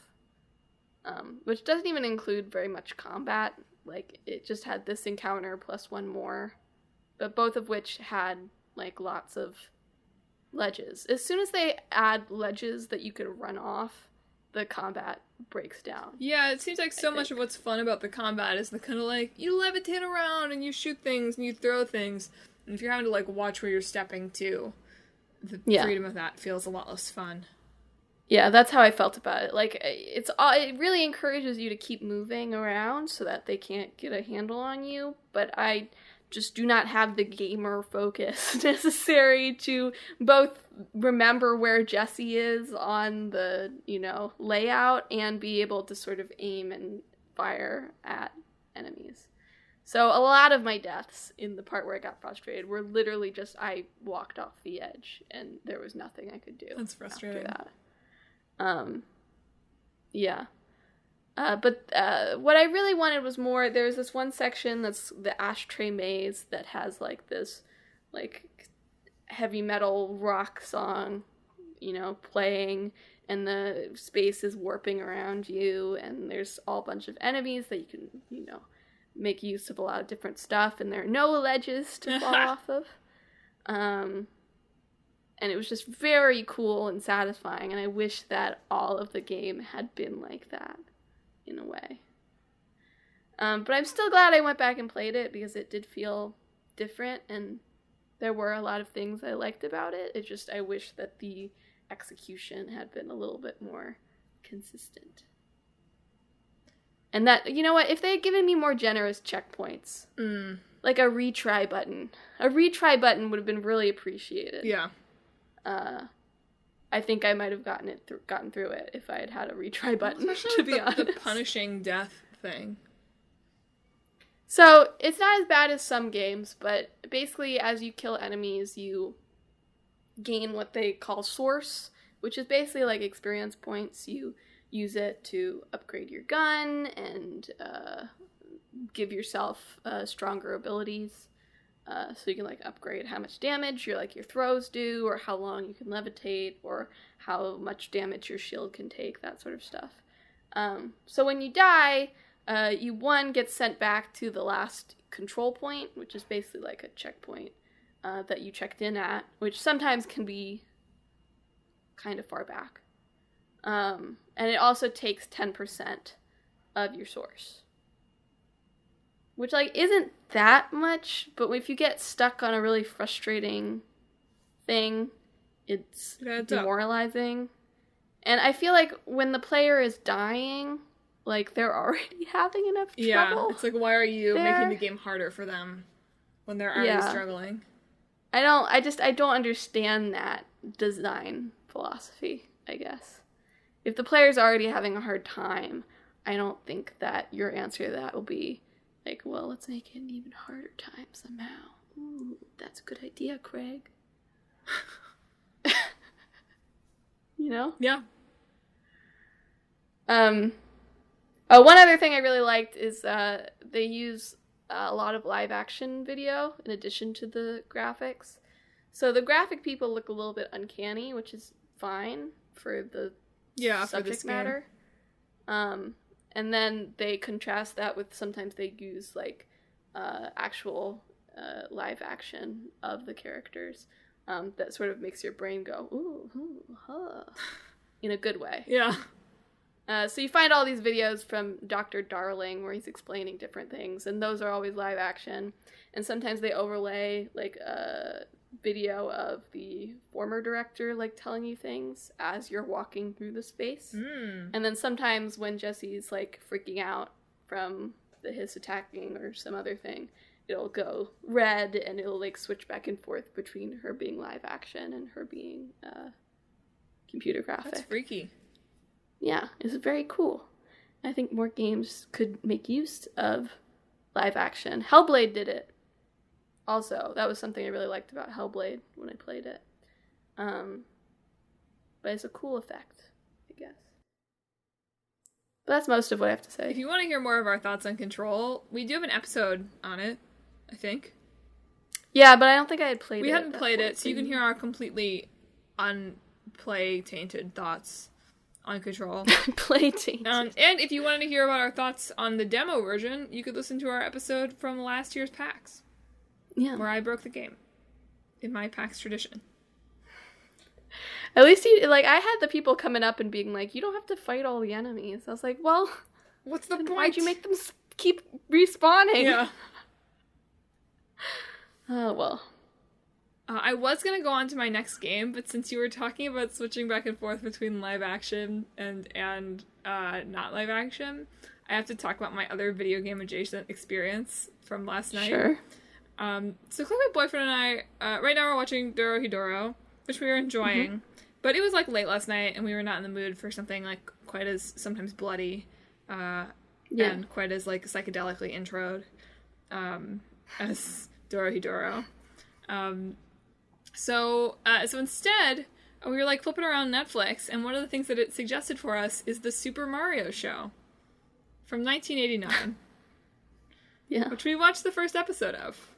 which doesn't even include very much combat. Like, it just had this encounter plus one more, but both of which had, like, lots of ledges. As soon as they add ledges that you could run off, the combat breaks down. Yeah, it seems like so much of what's fun about the combat is the kind of, like, you levitate around and you shoot things and you throw things, and if you're having to, like, watch where you're stepping to, the freedom of that feels a lot less fun. Yeah, that's how I felt about it. Like, it really encourages you to keep moving around so that they can't get a handle on you, but I just do not have the gamer focus necessary to both remember where Jessie is on the, you know, layout and be able to sort of aim and fire at enemies. So a lot of my deaths in the part where I got frustrated were literally just I walked off the edge and there was nothing I could do. That's frustrating. After that. Yeah. But what I really wanted was more, there's this one section that's the ashtray maze that has, like, this, like, heavy metal rock song, you know, playing, and the space is warping around you, and there's all bunch of enemies that you can, you know, make use of a lot of different stuff, and there are no ledges to fall off of. And it was just very cool and satisfying, and I wish that all of the game had been like that, in a way. But I'm still glad I went back and played it, because it did feel different, and there were a lot of things I liked about it. It just, I wish that the execution had been a little bit more consistent. And that, you know what, if they had given me more generous checkpoints, like a retry button would have been really appreciated. Yeah. I think I might have gotten through it if I had had a retry button, Especially to be honest. The punishing death thing. So, it's not as bad as some games, but basically as you kill enemies, you gain what they call source, which is basically like experience points. You use it to upgrade your gun and give yourself stronger abilities. So you can like upgrade how much damage your throws do, or how long you can levitate, or how much damage your shield can take, that sort of stuff. So when you die, you get sent back to the last control point, which is basically like a checkpoint that you checked in at, which sometimes can be kind of far back. And it also takes 10% of your source. Which, like, isn't that much, but if you get stuck on a really frustrating thing, it's demoralizing. And I feel like when the player is dying, like, they're already having enough trouble. Yeah, it's like, why are you making the game harder for them when they're already struggling? I don't understand that design philosophy, I guess. If the player's already having a hard time, I don't think that your answer to that will be like, well, let's make it an even harder time somehow. Ooh, that's a good idea, Craig. You know? Yeah. One other thing I really liked is they use a lot of live action video in addition to the graphics. So the graphic people look a little bit uncanny, which is fine for the subject matter. And then they contrast that with sometimes they use like actual live action of the characters that sort of makes your brain go, ooh, huh, in a good way. Yeah. So you find all these videos from Dr. Darling where he's explaining different things, and those are always live action. And sometimes they overlay like a video of the former director like telling you things as you're walking through the space. And then sometimes when Jesse's like freaking out from the hiss attacking or some other thing, it'll go red and it'll like switch back and forth between her being live action and her being computer graphic. That's freaky. Yeah, it's very cool. I think more games could make use of live action. Hellblade did it. Also, that was something I really liked about Hellblade when I played it. But it's a cool effect, I guess. But that's most of what I have to say. If you want to hear more of our thoughts on Control, we do have an episode on it, I think. Yeah, but I don't think I had played it. We hadn't played it, so you can hear our completely unplay-tainted thoughts on Control. Play-tainted. And if you wanted to hear about our thoughts on the demo version, you could listen to our episode from last year's PAX. Yeah. Where I broke the game. In my PAX tradition. At least I had the people coming up and being like, you don't have to fight all the enemies. I was like, well, what's the point? Why'd you make them keep respawning? Yeah. Oh, well. I was going to go on to my next game, but since you were talking about switching back and forth between live action and not live action, I have to talk about my other video game adjacent experience from last night. Sure. So my boyfriend and I, right now we're watching Dorohedoro, which we are enjoying, but it was like late last night and we were not in the mood for something like quite as sometimes bloody, and quite as like psychedelically introed, as Dorohedoro. So instead, we were like flipping around Netflix, and one of the things that it suggested for us is the Super Mario Show from 1989. Yeah. Which we watched the first episode of.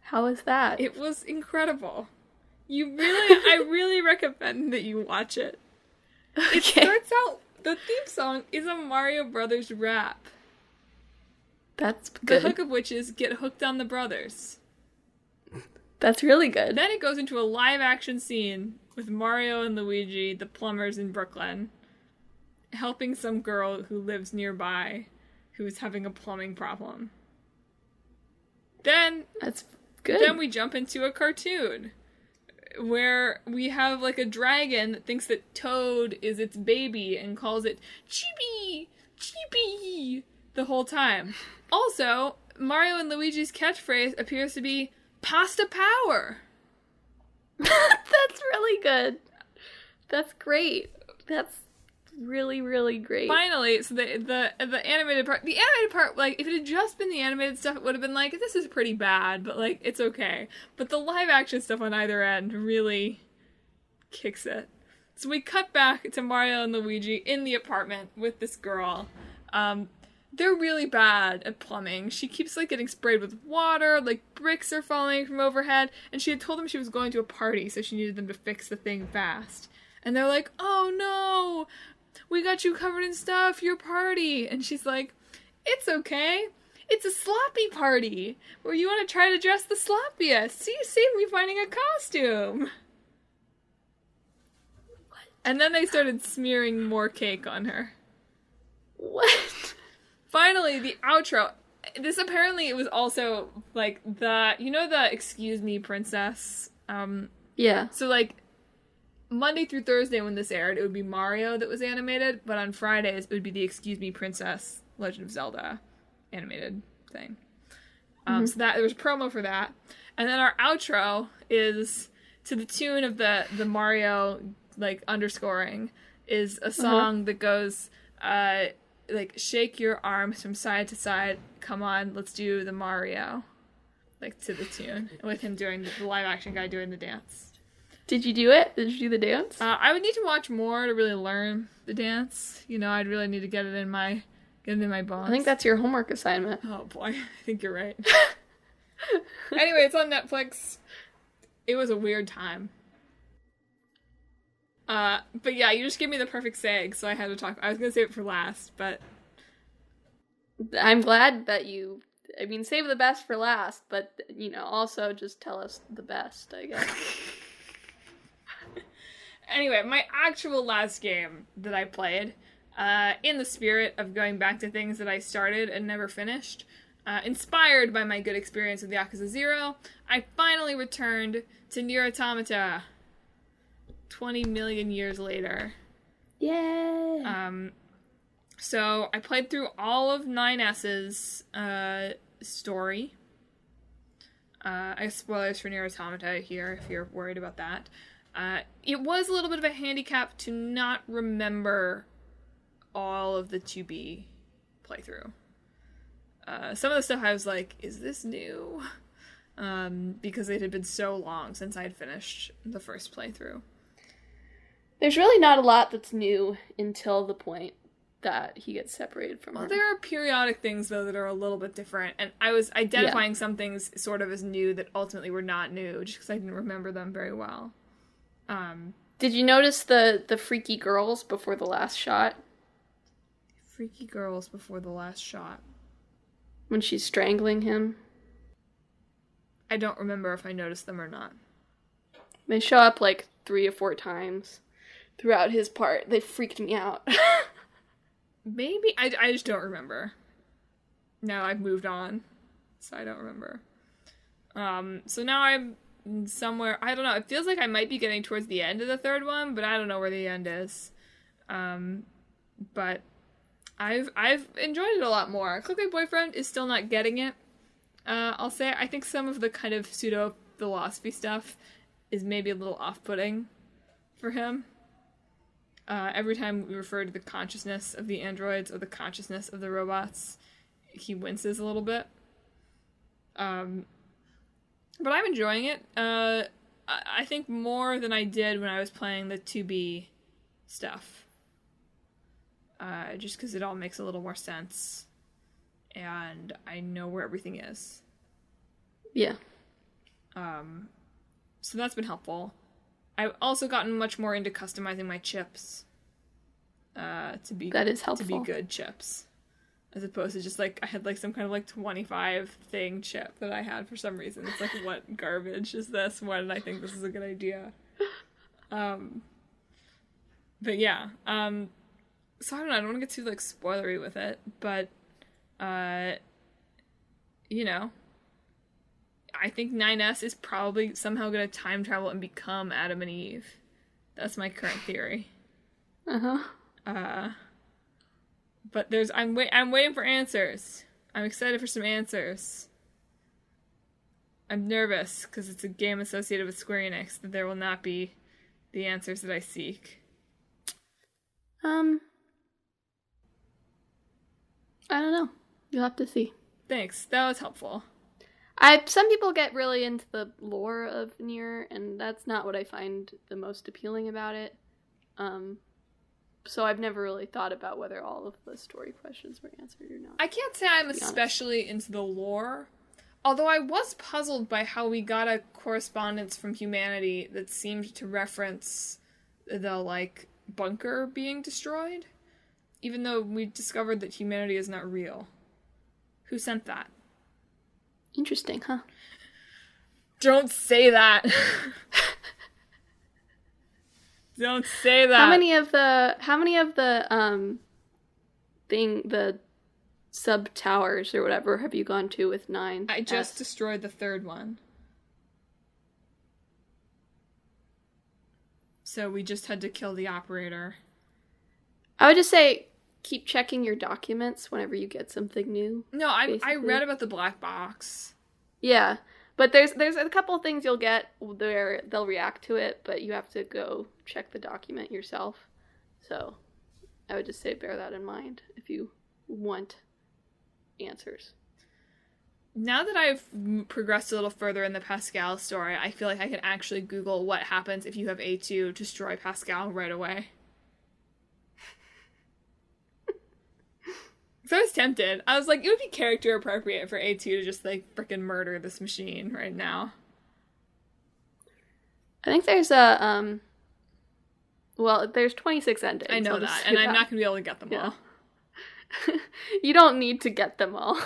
How was that? It was incredible. I really recommend that you watch it. Okay. It starts out, the theme song is a Mario Brothers rap. That's good. The hook of which is Get Hooked on the Brothers. That's really good. Then it goes into a live action scene with Mario and Luigi, the plumbers in Brooklyn, helping some girl who lives nearby who is having a plumbing problem. Then that's good. Then we jump into a cartoon where we have like a dragon that thinks that Toad is its baby and calls it Chibi, Chibi the whole time. Also, Mario and Luigi's catchphrase appears to be pasta power. That's really good. That's great. That's really, really great. Finally, so the animated part, like, if it had just been the animated stuff, it would have been like, this is pretty bad, but, like, it's okay. But the live action stuff on either end really kicks it. So we cut back to Mario and Luigi in the apartment with this girl. They're really bad at plumbing. She keeps, like, getting sprayed with water, like, bricks are falling from overhead, and she had told them she was going to a party, so she needed them to fix the thing fast. And they're like, oh no, we got you covered in stuff, your party. And she's like, it's okay. It's a sloppy party where you want to try to dress the sloppiest. So you saved me finding a costume. What? And then they started smearing more cake on her. What? Finally, the outro. This apparently it was also like the excuse me princess. Yeah. So like Monday through Thursday when this aired, it would be Mario that was animated, but on Fridays it would be the excuse me princess Legend of Zelda animated thing. So that there was a promo for that, and then our outro is to the tune of the Mario like underscoring is a song that goes like, shake your arms from side to side. Come on, let's do the Mario. Like, to the tune. With him doing the live action guy doing the dance. Did you do it? Did you do the dance? I would need to watch more to really learn the dance. You know, I'd really need to get it in my bones. I think that's your homework assignment. Oh boy, I think you're right. Anyway, it's on Netflix. It was a weird time. But yeah, you just gave me the perfect seg, so I had to talk. I was gonna save it for last, but I'm glad that save the best for last, but, also just tell us the best, I guess. Anyway, my actual last game that I played, in the spirit of going back to things that I started and never finished, inspired by my good experience with Yakuza 0, I finally returned to Nier Automata. 20 million years later. Yay! So I played through all of 9S's story. I have spoilers for Nier Automata here if you're worried about that. It was a little bit of a handicap to not remember all of the 2B playthrough. Some of the stuff I was like, is this new? Because it had been so long since I had finished the first playthrough. There's really not a lot that's new until the point that he gets separated from her. Well, there are periodic things, though, that are a little bit different, and I was identifying some things sort of as new that ultimately were not new, just because I didn't remember them very well. Did you notice the freaky girls before the last shot? Freaky girls before the last shot. When she's strangling him? I don't remember if I noticed them or not. They show up like 3 or 4 times throughout his part. They freaked me out. Maybe. I just don't remember. Now I've moved on, so I don't remember. So now I'm somewhere, I don't know, it feels like I might be getting towards the end of the third one, but I don't know where the end is. But I've enjoyed it a lot more. Click My Boyfriend is still not getting it. I'll say I think some of the kind of pseudo-philosophy stuff is maybe a little off-putting for him. Every time we refer to the consciousness of the androids or the consciousness of the robots, he winces a little bit. But I'm enjoying it. I think more than I did when I was playing the 2B stuff. Just because it all makes a little more sense. And I know where everything is. Yeah. So that's been helpful. I've also gotten much more into customizing my chips. To be good chips. As opposed to just, like, I had, like, some kind of, like, 25 thing chip that I had for some reason. It's like, what garbage is this? Why did I think this is a good idea? But yeah. So I don't know, I don't want to get too, like, spoilery with it, but, you know, I think 9S is probably somehow going to time travel and become Adam and Eve. That's my current theory. But I'm waiting for answers. I'm excited for some answers. I'm nervous because it's a game associated with Square Enix that there will not be the answers that I seek. I don't know. You'll have to see. Thanks. That was helpful. Some people get really into the lore of Nier, and that's not what I find the most appealing about it. So I've never really thought about whether all of the story questions were answered or not. I can't say I'm especially into the lore, although I was puzzled by how we got a correspondence from humanity that seemed to reference the, like, bunker being destroyed, even though we discovered that humanity is not real. Who sent that? Interesting, huh? Don't say that. Don't say that. How many of the sub towers or whatever have you gone to with 9? I just destroyed the third one. So we just had to kill the operator. I would just say keep checking your documents whenever you get something new. No, I read about the black box. Yeah, but there's a couple of things you'll get where they'll react to it, but you have to go check the document yourself. So I would just say bear that in mind if you want answers. Now that I've progressed a little further in the Pascal story, I feel like I can actually Google what happens if you have A2 destroy Pascal right away. So I was tempted. I was like, it would be character appropriate for A2 to just, like, frickin' murder this machine right now. I think there's there's 26 endings. I know that, and I'm not going to be able to get them all. You don't need to get them all.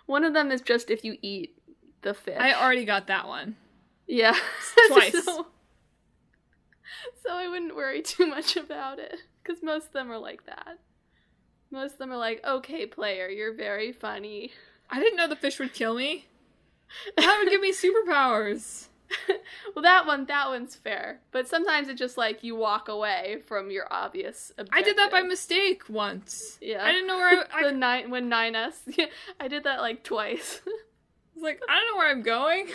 One of them is just if you eat the fish. I already got that one. Yeah. Twice. So I wouldn't worry too much about it, because most of them are like that. Most of them are like, okay, player, you're very funny. I didn't know the fish would kill me. That would give me superpowers. Well, that one's fair. But sometimes it's just like you walk away from your obvious objective. I did that by mistake once. Yeah. I didn't know where when 9S. Yeah, I did that like twice. I was like, I don't know where I'm going.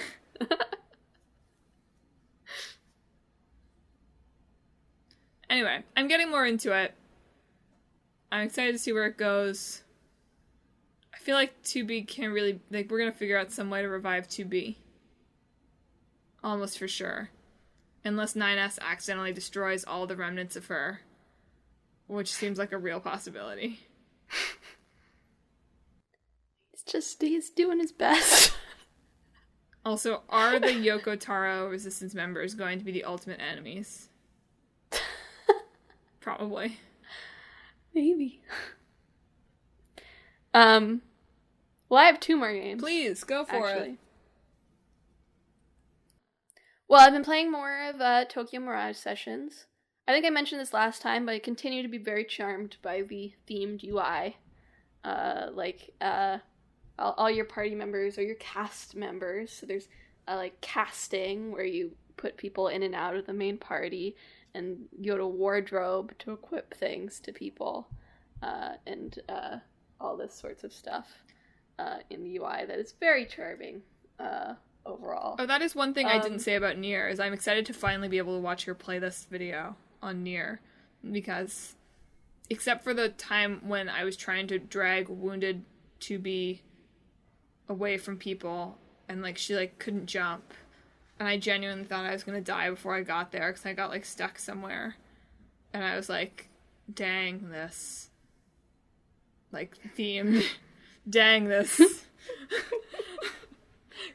Anyway, I'm getting more into it. I'm excited to see where it goes. I feel like 2B can't really... Like, we're gonna figure out some way to revive 2B. Almost for sure. Unless 9S accidentally destroys all the remnants of her. Which seems like a real possibility. He's doing his best. Also, are the Yoko Taro Resistance members going to be the ultimate enemies? Probably. Maybe. Well, I have 2 more games. Please, go for it. Well, I've been playing more of Tokyo Mirage Sessions. I think I mentioned this last time, but I continue to be very charmed by the themed UI. All your party members are your cast members. So there's casting, where you put people in and out of the main party, and you go to wardrobe to equip things to people, and all this sorts of stuff in the UI that is very charming overall. Oh, that is one thing I didn't say about Nier, is I'm excited to finally be able to watch your playlist video on Nier, because except for the time when I was trying to drag Wounded 2B away from people, and she couldn't jump, and I genuinely thought I was gonna die before I got there, because I got stuck somewhere, and I was like, dang this themed dang this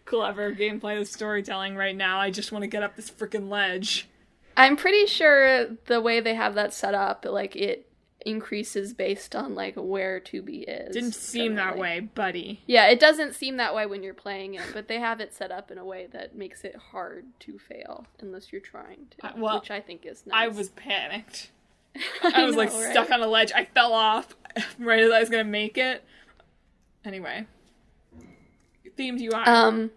clever gameplay of storytelling right now. I just want to get up this freaking ledge. I'm pretty sure the way they have that set up, it increases based on where 2B is. Didn't seem that way, buddy. Yeah, it doesn't seem that way when you're playing it, but they have it set up in a way that makes it hard to fail unless you're trying to, which I think is nice. I was panicked. I was stuck on a ledge. I fell off right as I was gonna make it. Anyway, themed UI.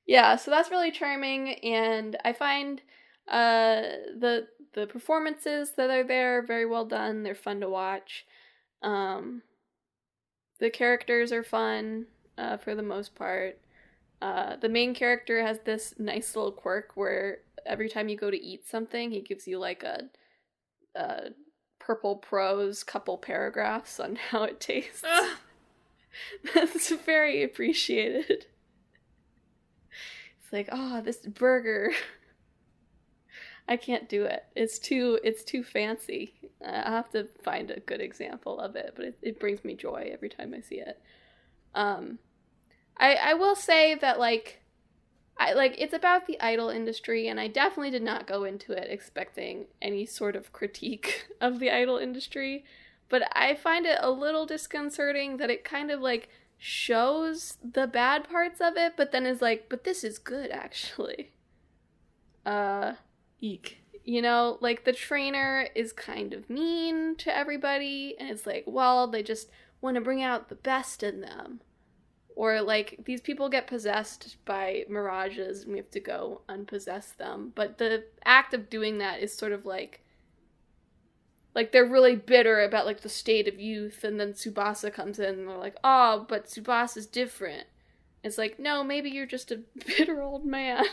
Yeah, so that's really charming, and I find the performances that are there very well done. They're fun to watch. The characters are fun for the most part. The main character has this nice little quirk where every time you go to eat something, he gives you like a purple prose couple paragraphs on how it tastes. That's very appreciated. It's like, oh, this burger. I can't do it. It's too fancy. I'll have to find a good example of it, but it brings me joy every time I see it. I will say that it's about the idol industry, and I definitely did not go into it expecting any sort of critique of the idol industry, but I find it a little disconcerting that it kind of like shows the bad parts of it, but then is like, but this is good actually. Eek. You know, like the trainer is kind of mean to everybody, and it's like, well, they just want to bring out the best in them. Or like these people get possessed by mirages and we have to go unpossess them. But the act of doing that is sort of like they're really bitter about like the state of youth, and then Tsubasa comes in and they're like, oh, but Tsubasa's different. It's like, no, maybe you're just a bitter old man.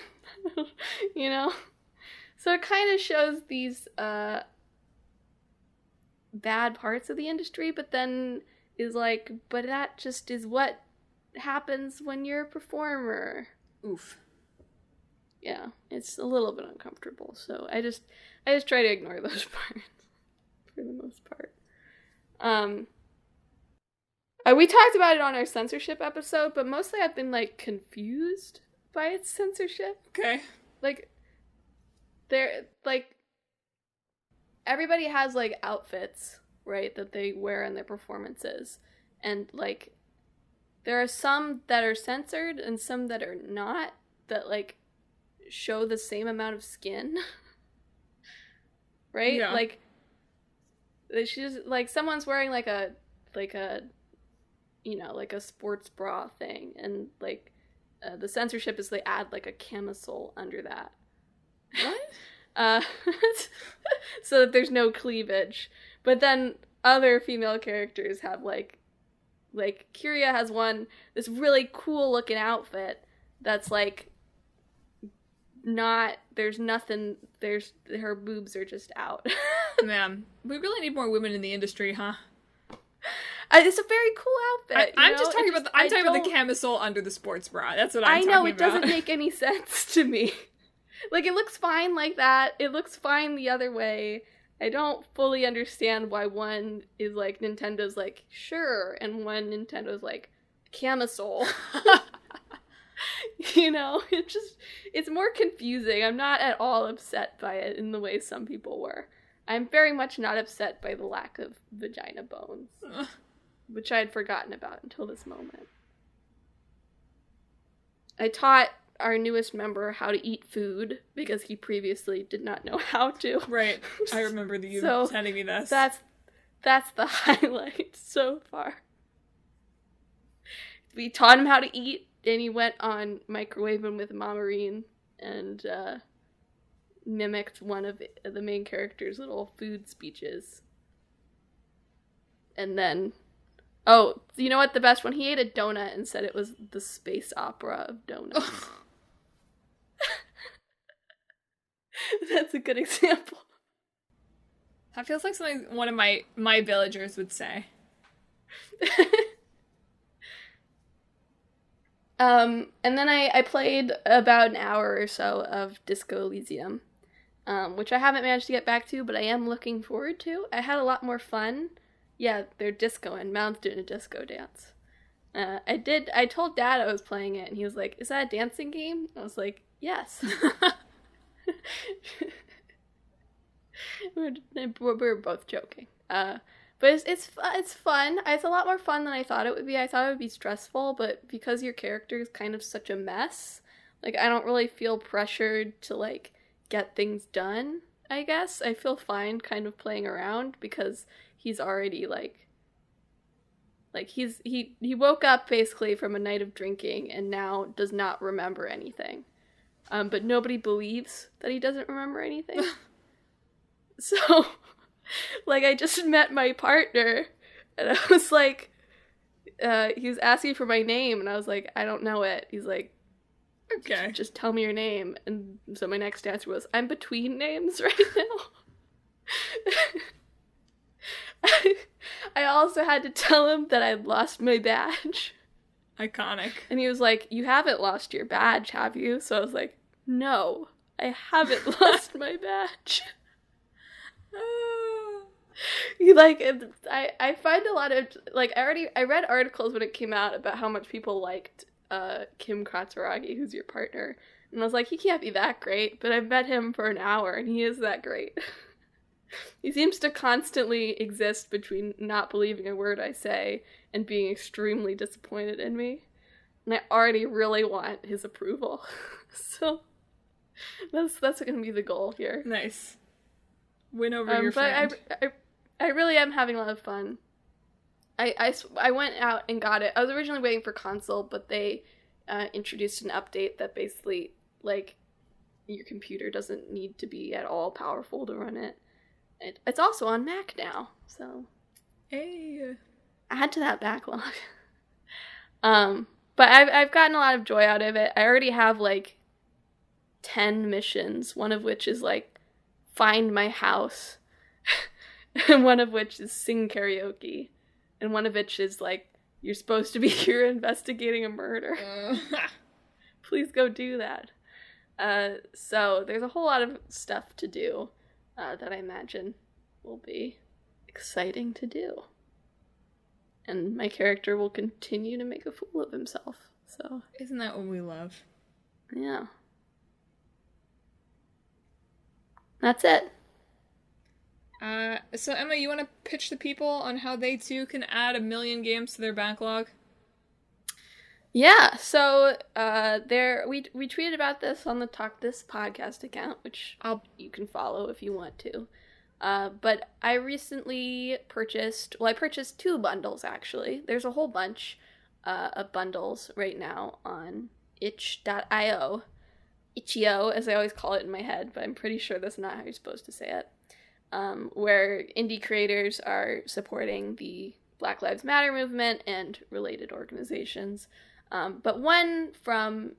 You know? So it kind of shows these bad parts of the industry, but then is like, but that just is what happens when you're a performer. Oof. Yeah, it's a little bit uncomfortable, so I just try to ignore those parts for the most part. We talked about it on our censorship episode, but mostly I've been like confused by its censorship. Okay. Like they're like everybody has like outfits, right, that they wear in their performances, and like there are some that are censored and some that are not, that like show the same amount of skin. Right? Yeah. Like she's like someone's wearing like a you know, like a sports bra thing, and like the censorship is they add like a camisole under that. What? So that there's no cleavage. But then other female characters have like Kiria has this really cool looking outfit that's like her boobs are just out. Man, we really need more women in the industry, huh? It's a very cool outfit. I'm talking about the camisole under the sports bra. That's what I'm talking about. I know, it doesn't make any sense to me. Like, it looks fine like that. It looks fine the other way. I don't fully understand why one is like, Nintendo's like, sure, and one Nintendo's like, camisole. You know, it's more confusing. I'm not at all upset by it in the way some people were. I'm very much not upset by the lack of vagina bones, which I had forgotten about until this moment. I taught our newest member how to eat food because he previously did not know how to. Right. I remember you sending me this. That's the highlight so far. We taught him how to eat, and he went on Microwaving with Mamarine and mimicked one of the main character's little food speeches. And then, oh, you know what, the best one? He ate a donut and said it was the space opera of donuts. That's a good example. That feels like something one of my villagers would say. And then I played about an hour or so of Disco Elysium, which I haven't managed to get back to, but I am looking forward to. I had a lot more fun. Yeah, they're discoing. Mal's doing a disco dance. I told Dad I was playing it, and he was like, is that a dancing game? I was like, yes. We're both joking. But it's fun. It's a lot more fun than I thought it would be. I thought it would be stressful, but because your character is kind of such a mess, like, I don't really feel pressured to, like, get things done, I guess. I feel fine kind of playing around because he's already, like he woke up basically from a night of drinking and now does not remember anything. But nobody believes that he doesn't remember anything. So, like, I just met my partner, and I was like, he was asking for my name, and I was like, I don't know it. He's like, Okay. Just tell me your name. And so my next answer was, I'm between names right now. I also had to tell him that I'd lost my badge. Iconic. And he was like, you haven't lost your badge, have you? So I was like, no, I haven't lost my badge. I find a lot of, I read articles when it came out about how much people liked Kim Katsuragi, who's your partner. And I was like, he can't be that great, but I've met him for an hour, and he is that great. He seems to constantly exist between not believing a word I say and being extremely disappointed in me. And I already really want his approval. So that's going to be the goal here. Nice. Win over your friend. But I really am having a lot of fun. I went out and got it. I was originally waiting for console, but they introduced an update that basically, like, your computer doesn't need to be at all powerful to run it. It's also on Mac now, so hey, add to that backlog. But I've gotten a lot of joy out of it. I already have like 10 missions, one of which is like find my house, and one of which is sing karaoke, and one of which is like you're supposed to be here investigating a murder. Please go do that. So there's a whole lot of stuff to do. That I imagine will be exciting to do. And my character will continue to make a fool of himself, so... Isn't that what we love? Yeah. That's it. So Emma, you want to pitch the people on how they too can add 1 million games to their backlog? Yeah, so we tweeted about this on the Talk This podcast account, which you can follow if you want to. But I recently purchased 2 bundles, actually. There's a whole bunch of bundles right now on itch.io. Itch.io, as I always call it in my head, but I'm pretty sure that's not how you're supposed to say it. Where indie creators are supporting the Black Lives Matter movement and related organizations. But one from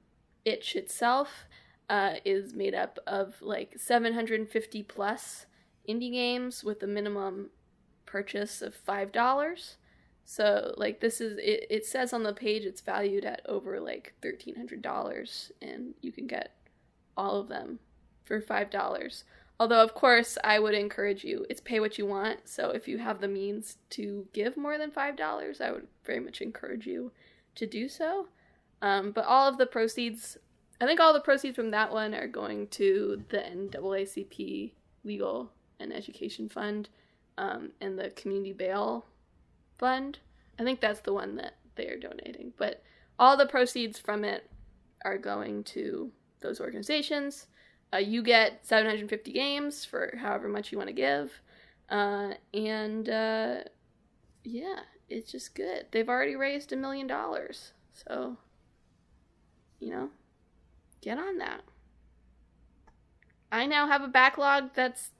Itch itself is made up of like 750 plus indie games with a minimum purchase of $5. So like this is, it says on the page it's valued at over like $1,300, and you can get all of them for $5. Although, of course, I would encourage you, it's pay what you want. So if you have the means to give more than $5, I would very much encourage you to do so. But all of the proceeds, I think all the proceeds from that one are going to the NAACP Legal and Education Fund and the Community Bail Fund. I think that's the one that they are donating. But all the proceeds from it are going to those organizations. You get 750 games for however much you want to give. Yeah, it's just good. They've already raised $1 million. So, get on that. I now have a backlog that's,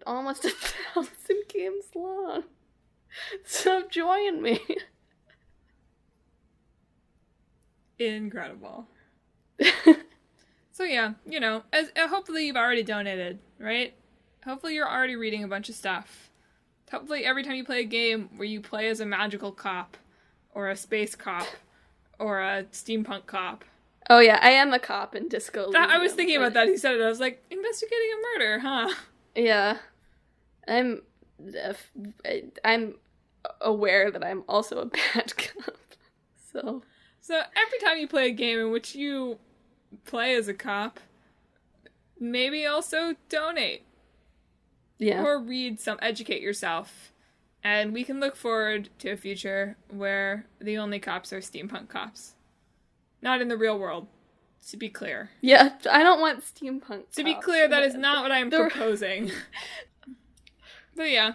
almost 1,000 games long. So join me. Incredible. So yeah, as hopefully you've already donated, right? Hopefully you're already reading a bunch of stuff. Hopefully every time you play a game where you play as a magical cop, or a space cop, or a steampunk cop. Oh yeah, I am a cop in Disco. I was thinking about that. He said it. I was like, investigating a murder, huh? Yeah, I'm aware that I'm also a bad cop. So every time you play a game in which you play as a cop, maybe also donate. Yeah. Or educate yourself. And we can look forward to a future where the only cops are steampunk cops. Not in the real world, to be clear. Yeah, I don't want steampunk To be clear, that is not what I'm proposing. But yeah,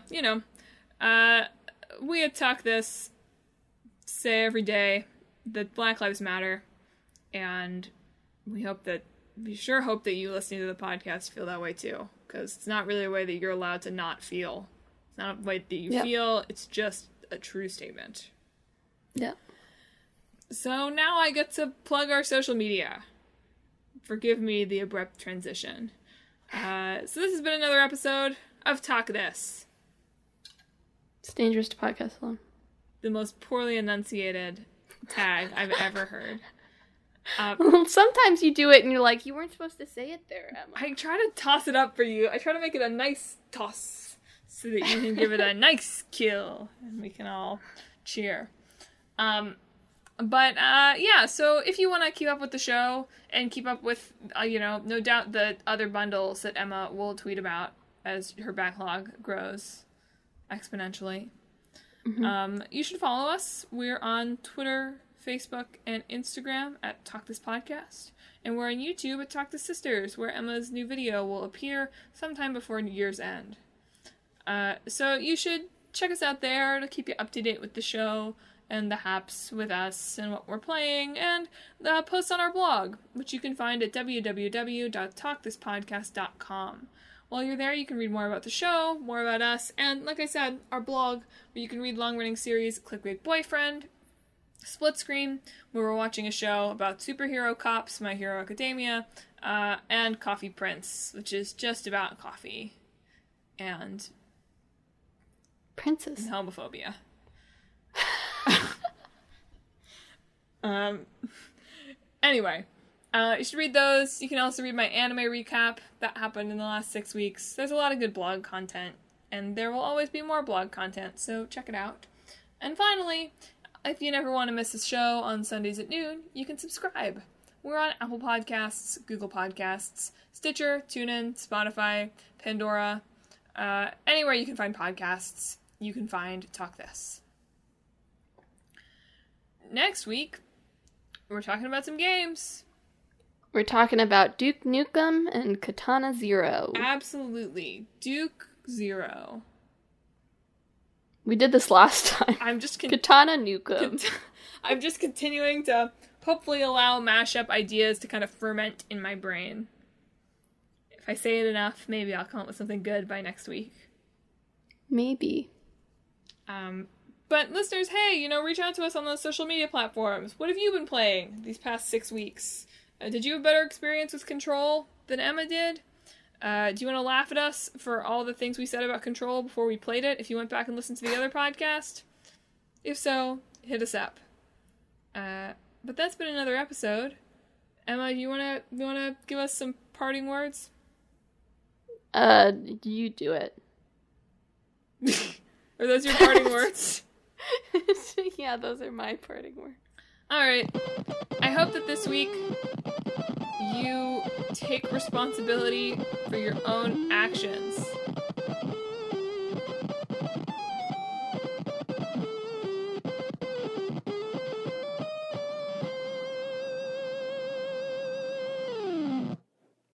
we at Talk This say every day that Black Lives Matter, and we sure hope that you listening to the podcast feel that way too, because it's not really a way that you're allowed to not feel. It's not a way that you feel, it's just a true statement. Yeah. So now I get to plug our social media. Forgive me the abrupt transition. So this has been another episode of Talk This. It's dangerous to podcast alone. The most poorly enunciated tag I've ever heard. Sometimes you do it and you're like, you weren't supposed to say it there, Emma. I try to toss it up for you. I try to make it a nice toss so that you can give it a nice kill and we can all cheer. Yeah, so if you want to keep up with the show and keep up with, no doubt the other bundles that Emma will tweet about as her backlog grows exponentially, you should follow us. We're on Twitter, Facebook, and Instagram at Talk This Podcast. And we're on YouTube at Talk This Sisters, where Emma's new video will appear sometime before Year's End. So you should check us out there to keep you up to date with the show and the haps with us and what we're playing, and posts on our blog, which you can find at www.talkthispodcast.com. While you're there, you can read more about the show, more about us, and like I said, our blog, where you can read long-running series Clickbait Boyfriend, Split Screen, where we're watching a show about superhero cops, My Hero Academia, and Coffee Prince, which is just about coffee and Princess. and homophobia. Anyway, you should read those. You can also read my anime recap that happened in the last 6 weeks. There's a lot of good blog content, and there will always be more blog content, so check it out. And finally, if you never want to miss a show on Sundays at noon, you can subscribe. We're on Apple Podcasts, Google Podcasts, Stitcher, TuneIn, Spotify, Pandora, anywhere you can find podcasts, you can find Talk This. Next week, we're talking about some games. We're talking about Duke Nukem and Katana Zero. Absolutely. Duke Zero. We did this last time. I'm just Katana Nukem. I'm just continuing to hopefully allow mashup ideas to kind of ferment in my brain. If I say it enough, maybe I'll come up with something good by next week. Maybe. But listeners, hey, reach out to us on those social media platforms. What have you been playing these past 6 weeks? Did you have a better experience with Control than Emma did? Do you want to laugh at us for all the things we said about Control before we played it, if you went back and listened to the other podcast? If so, hit us up. But that's been another episode. Emma, you wanna give us some parting words? You do it. Are those your parting words? Yeah, those are my parting words. Alright. I hope that this week you take responsibility for your own actions.